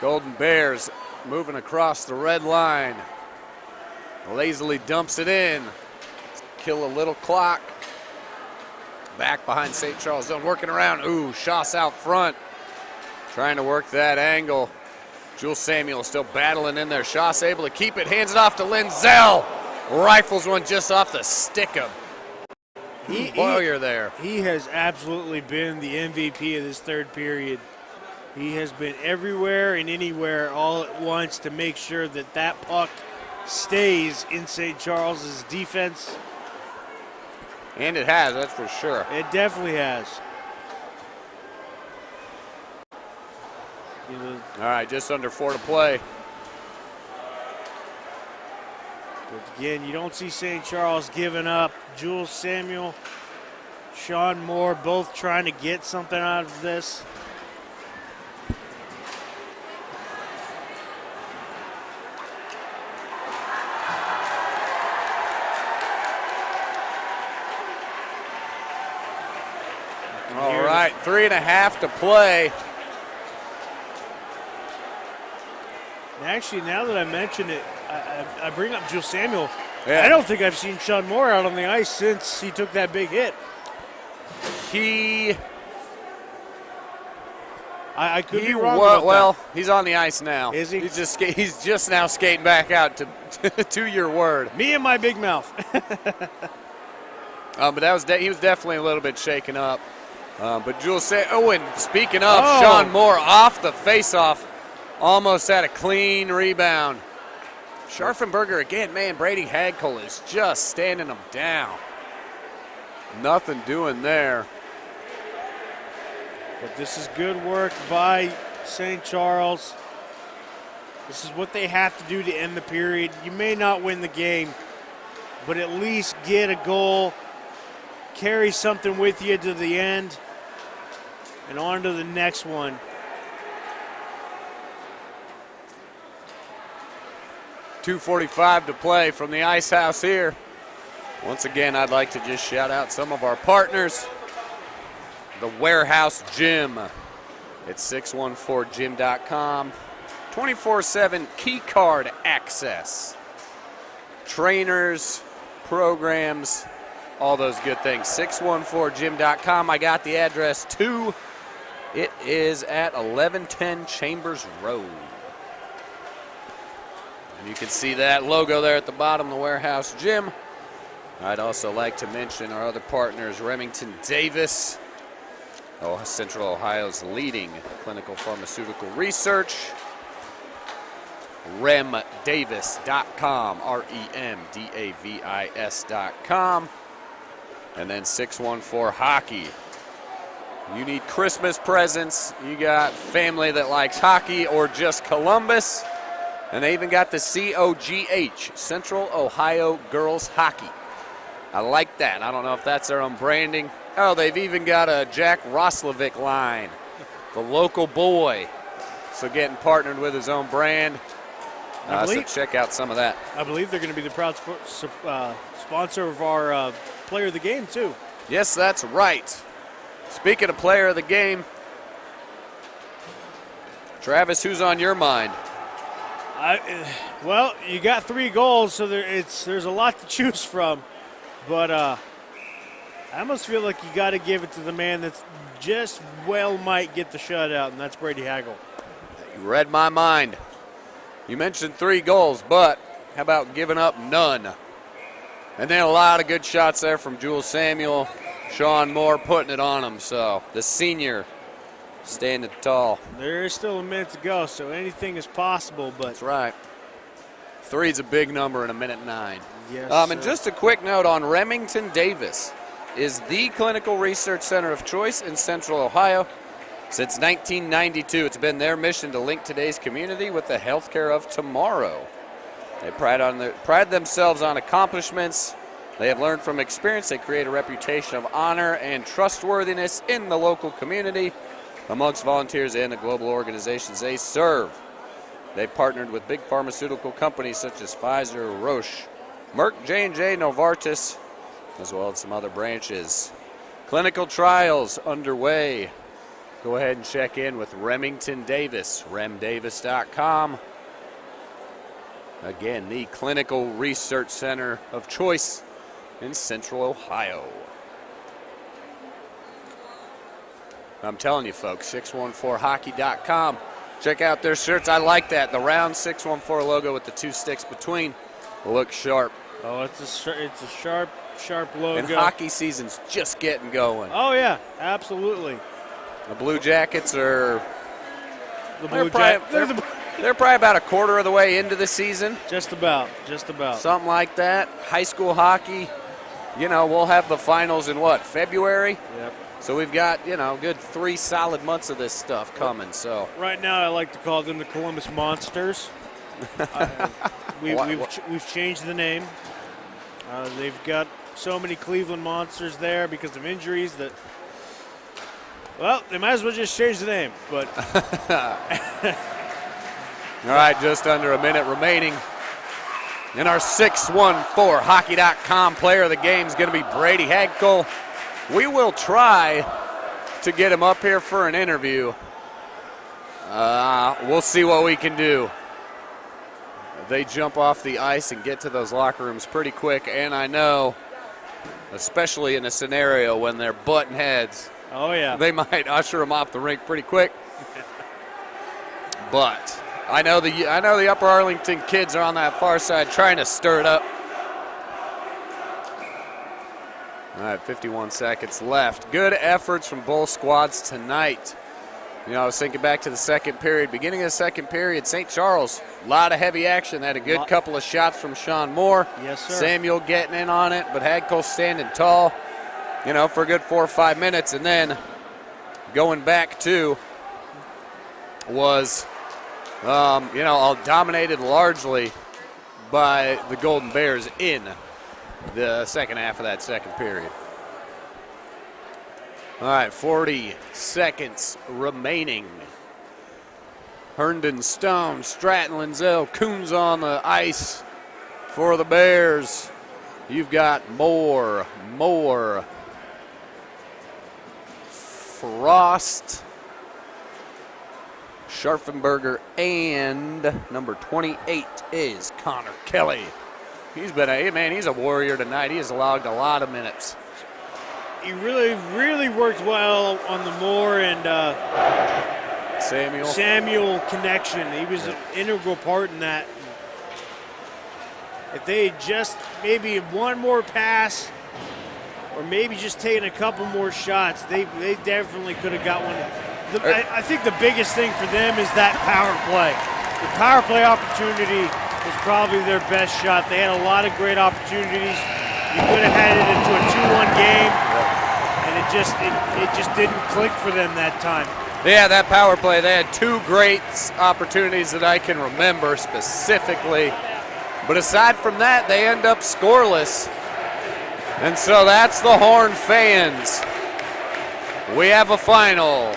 Speaker 2: Golden Bears moving across the red line. Lazily dumps it in. Kill a little clock. Back behind St. Charles zone, working around. Ooh, Schaus out front. Trying to work that angle. Jules Samuel still battling in there. Schaus able to keep it, hands it off to Linzell. Rifles one just off the stick of Boyer there.
Speaker 3: He has absolutely been the MVP of this third period. He has been everywhere and anywhere all at once to make sure that that puck stays in St. Charles's defense.
Speaker 2: And it has, that's for sure.
Speaker 3: It definitely has. You know,
Speaker 2: all right, just under 4 to play.
Speaker 3: But again, you don't see St. Charles giving up. Jules Samuel, Sean Moore, both trying to get something out of this.
Speaker 2: All right, 3.5 to play.
Speaker 3: Actually, now that I mention it, I bring up Jules Samuel.
Speaker 2: Yeah.
Speaker 3: I don't think I've seen Sean Moore out on the ice since he took that big hit. I could be wrong about
Speaker 2: well,
Speaker 3: that.
Speaker 2: he's on the ice now.
Speaker 3: Is he?
Speaker 2: He's just now skating back out to your word.
Speaker 3: Me and my big mouth.
Speaker 2: But that was he was definitely a little bit shaken up. But Jules said, and speaking of, Sean Moore off the faceoff, almost had a clean rebound. Scharfenberger again, man, Brady Hagcole is just standing him down. Nothing doing there.
Speaker 3: But this is good work by St. Charles. This is what they have to do to end the period. You may not win the game, but at least get a goal, carry something with you to the end, and on to the next one.
Speaker 2: 2:45 to play from the Ice House here. Once again, I'd like to just shout out some of our partners. The Warehouse Gym at 614gym.com. 24/7 key card access. Trainers, programs, all those good things. 614gym.com. I got the address too. It is at 1110 Chambers Road. And you can see that logo there at the bottom, the Warehouse Gym. I'd also like to mention our other partners, Remington Davis, Central Ohio's leading clinical pharmaceutical research. remdavis.com, remdavis.com. And then 614 Hockey. You need Christmas presents, you got family that likes hockey or just Columbus, and they even got the COGH, Central Ohio Girls Hockey. I like that. I don't know if that's their own branding. Oh, they've even got a Jack Roslovic line, the local boy. So getting partnered with his own brand. So check out some of that.
Speaker 3: I believe they're going to be the proud sponsor of our Player of the Game, too.
Speaker 2: Yes, that's right. Speaking of Player of the Game, Travis, who's on your mind?
Speaker 3: Well, you got 3 goals, so there's a lot to choose from. But I almost feel like you got to give it to the man that's just might get the shutout, and that's Brady Hagel.
Speaker 2: You read my mind. You mentioned 3 goals, but how about giving up none? And then a lot of good shots there from Jules Samuel, Sean Moore putting it on him. So the senior standing tall.
Speaker 3: There is still a minute to go, so anything is possible. But
Speaker 2: that's right. Three's a big number in 1:09.
Speaker 3: Yes,
Speaker 2: And just a quick note on Remington Davis is the clinical research center of choice in Central Ohio. Since 1992, it's been their mission to link today's community with the healthcare of tomorrow. They pride themselves on accomplishments. They have learned from experience. They create a reputation of honor and trustworthiness in the local community amongst volunteers and the global organizations they serve. They've partnered with big pharmaceutical companies such as Pfizer, Roche, Merck, J&J, Novartis, as well as some other branches. Clinical trials underway. Go ahead and check in with Remington Davis, remdavis.com. Again, the clinical research center of choice in Central Ohio. I'm telling you, folks, 614hockey.com. Check out their shirts. I like that. The round 614 logo with the two sticks between looks sharp.
Speaker 3: Oh, it's a sharp logo.
Speaker 2: And hockey season's just getting going.
Speaker 3: Oh, yeah, absolutely.
Speaker 2: The Blue Jackets are
Speaker 3: They're
Speaker 2: they're probably about a quarter of the way into the season.
Speaker 3: Just about.
Speaker 2: Something like that. High school hockey, we'll have the finals in February?
Speaker 3: Yep.
Speaker 2: So we've got, good 3 solid months of this stuff coming. So
Speaker 3: right now, I like to call them the Columbus Monsters. We've changed the name. They've got so many Cleveland Monsters there because of injuries that, well, they might as well just change the name. But
Speaker 2: all right, just under a minute remaining. And our 614hockey.com player of the game is going to be Brady Hagkel. We will try to get him up here for an interview. We'll see what we can do. They jump off the ice and get to those locker rooms pretty quick, and I know, especially in a scenario when they're butting heads,
Speaker 3: oh yeah,
Speaker 2: they might usher him off the rink pretty quick. But I know the Upper Arlington kids are on that far side trying to stir it up. All right, 51 seconds left. Good efforts from both squads tonight. I was thinking back to the second period. Beginning of the second period, St. Charles, a lot of heavy action. Had a good couple of shots from Sean Moore.
Speaker 3: Yes, sir.
Speaker 2: Samuel getting in on it, but Hagkel standing tall, for a good 4 or 5 minutes. And then going back to was, all dominated largely by the Golden Bears in the second half of that second period. All right, 40 seconds remaining. Herndon, Stone, Stratton, Linzell, Coons on the ice for the Bears. You've got Moore, Frost, Scharfenberger, and number 28 is Connor Kelly. He's a warrior tonight. He has logged a lot of minutes.
Speaker 3: He really worked well on the Moore and Samuel connection. He was an integral part in that. If they had just maybe one more pass or maybe just taken a couple more shots, they definitely could have got one. I think the biggest thing for them is that power play. The power play opportunity was probably their best shot. They had a lot of great opportunities. You could have had it into a 2-1 game, and it just didn't click for them that time.
Speaker 2: Yeah, that power play, they had 2 great opportunities that I can remember specifically. But aside from that, they end up scoreless. And so that's the Horn fans. We have a final.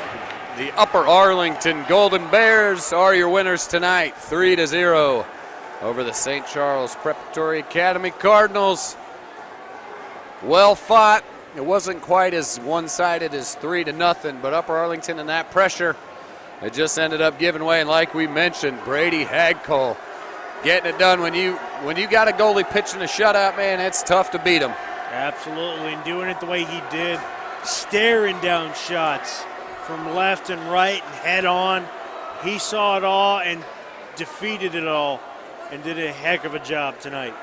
Speaker 2: The Upper Arlington Golden Bears are your winners tonight, 3-0 over the St. Charles Preparatory Academy Cardinals. Well fought. It wasn't quite as one-sided as 3-0, but Upper Arlington and that pressure, it just ended up giving way. And like we mentioned, Brady Hagkel getting it done. When you got a goalie pitching a shutout, man, it's tough to beat him.
Speaker 3: Absolutely, and doing it the way he did, staring down shots from left and right and head on. He saw it all and defeated it all and did a heck of a job tonight.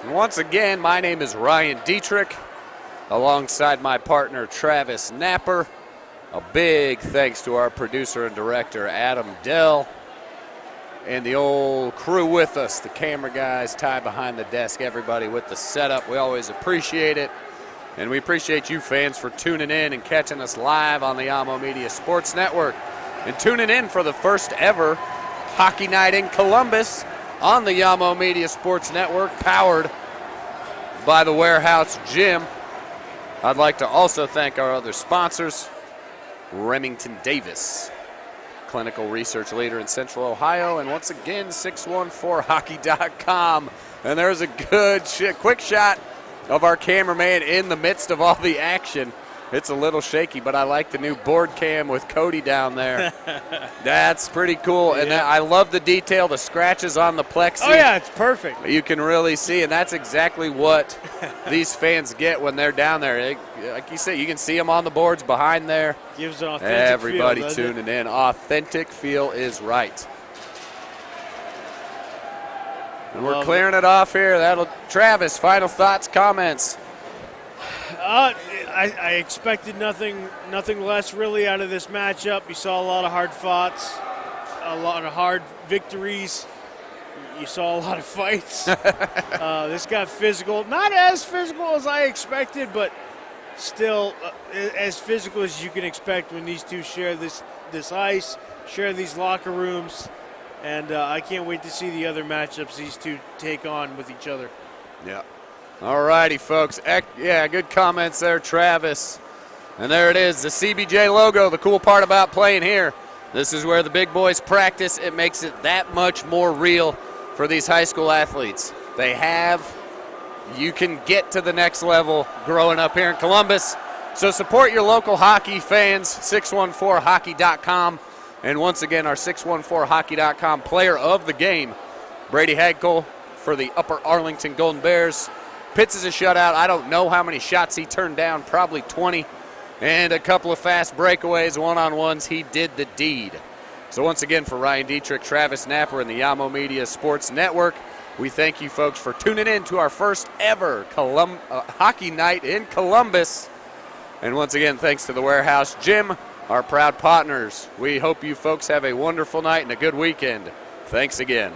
Speaker 2: And once again, my name is Ryan Dietrich, alongside my partner Travis Napper. A big thanks to our producer and director Adam Dell. and the old crew with us, the camera guys, Ty behind the desk, everybody with the setup. We always appreciate it. And we appreciate you fans for tuning in and catching us live on the AMO Media Sports Network. And tuning in for the first ever Hockey Night in Columbus on the AMO Media Sports Network, powered by the Warehouse Gym. I'd like to also thank our other sponsors, Remington Davis, clinical research leader in Central Ohio, and once again, 614hockey.com. And there's a good quick shot of our cameraman in the midst of all the action. It's a little shaky, but I like the new board cam with Cody down there. That's pretty cool. And I love the detail, the scratches on the plexi.
Speaker 3: Oh, yeah, it's perfect.
Speaker 2: You can really see, and that's exactly what these fans get when they're down there. Like you said, you can see them on the boards behind there.
Speaker 3: Gives an authentic
Speaker 2: Everybody
Speaker 3: feel,
Speaker 2: tuning in. Authentic feel is right. And we're clearing it off here. Travis, final thoughts, comments.
Speaker 3: I expected nothing less really out of this matchup. You saw a lot of hard fights, a lot of hard victories. You saw a lot of fights. This got physical. Not as physical as I expected, but still as physical as you can expect when these two share this ice, share these locker rooms. And I can't wait to see the other matchups these two take on with each other.
Speaker 2: Yeah. All righty, folks. Yeah, good comments there, Travis. And there it is, the CBJ logo. The cool part about playing here, this is where the big boys practice. It makes it that much more real for these high school athletes. You can get to the next level growing up here in Columbus. So support your local hockey fans, 614hockey.com. And once again, our 614hockey.com player of the game, Brady Hagel for the Upper Arlington Golden Bears. Pitts is a shutout. I don't know how many shots he turned down, probably 20. And a couple of fast breakaways, one-on-ones. He did the deed. So once again, for Ryan Dietrich, Travis Napper, and the AMO Media Sports Network, we thank you folks for tuning in to our first ever Hockey Night in Columbus. And once again, thanks to the Warehouse Gym, our proud partners. We hope you folks have a wonderful night and a good weekend. Thanks again.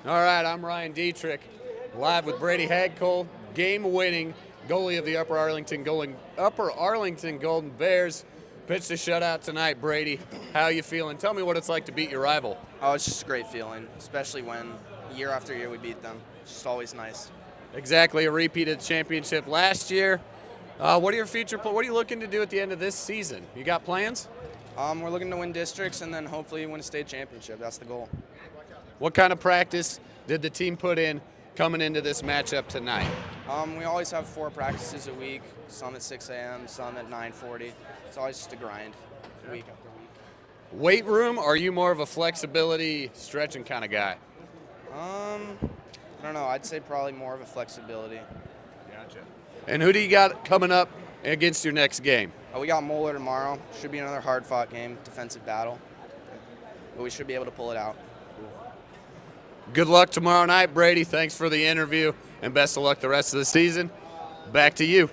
Speaker 2: All right, I'm Ryan Dietrich, live with Brady Hagcole, game-winning goalie of the Upper Arlington Golden Bears. Pitched a shutout tonight, Brady. How you feeling? Tell me what it's like to beat your rival.
Speaker 8: Oh, it's just a great feeling, especially when year after year we beat them. It's just always nice.
Speaker 2: Exactly, a repeat of the championship last year. What are your future? What are you looking to do at the end of this season? You got plans?
Speaker 8: We're looking to win districts and then hopefully win a state championship. That's the goal.
Speaker 2: What kind of practice did the team put in coming into this matchup tonight?
Speaker 8: We always have 4 practices a week, some at 6 a.m., some at 9:40. It's always just a grind, week after week.
Speaker 2: Weight room, or are you more of a flexibility, stretching kind of guy?
Speaker 8: I don't know. I'd say probably more of a flexibility.
Speaker 2: Gotcha. And who do you got coming up against your next game?
Speaker 8: We got Moeller tomorrow. Should be another hard-fought game, defensive battle. But we should be able to pull it out.
Speaker 2: Good luck tomorrow night, Brady. Thanks for the interview, and best of luck the rest of the season. Back to you.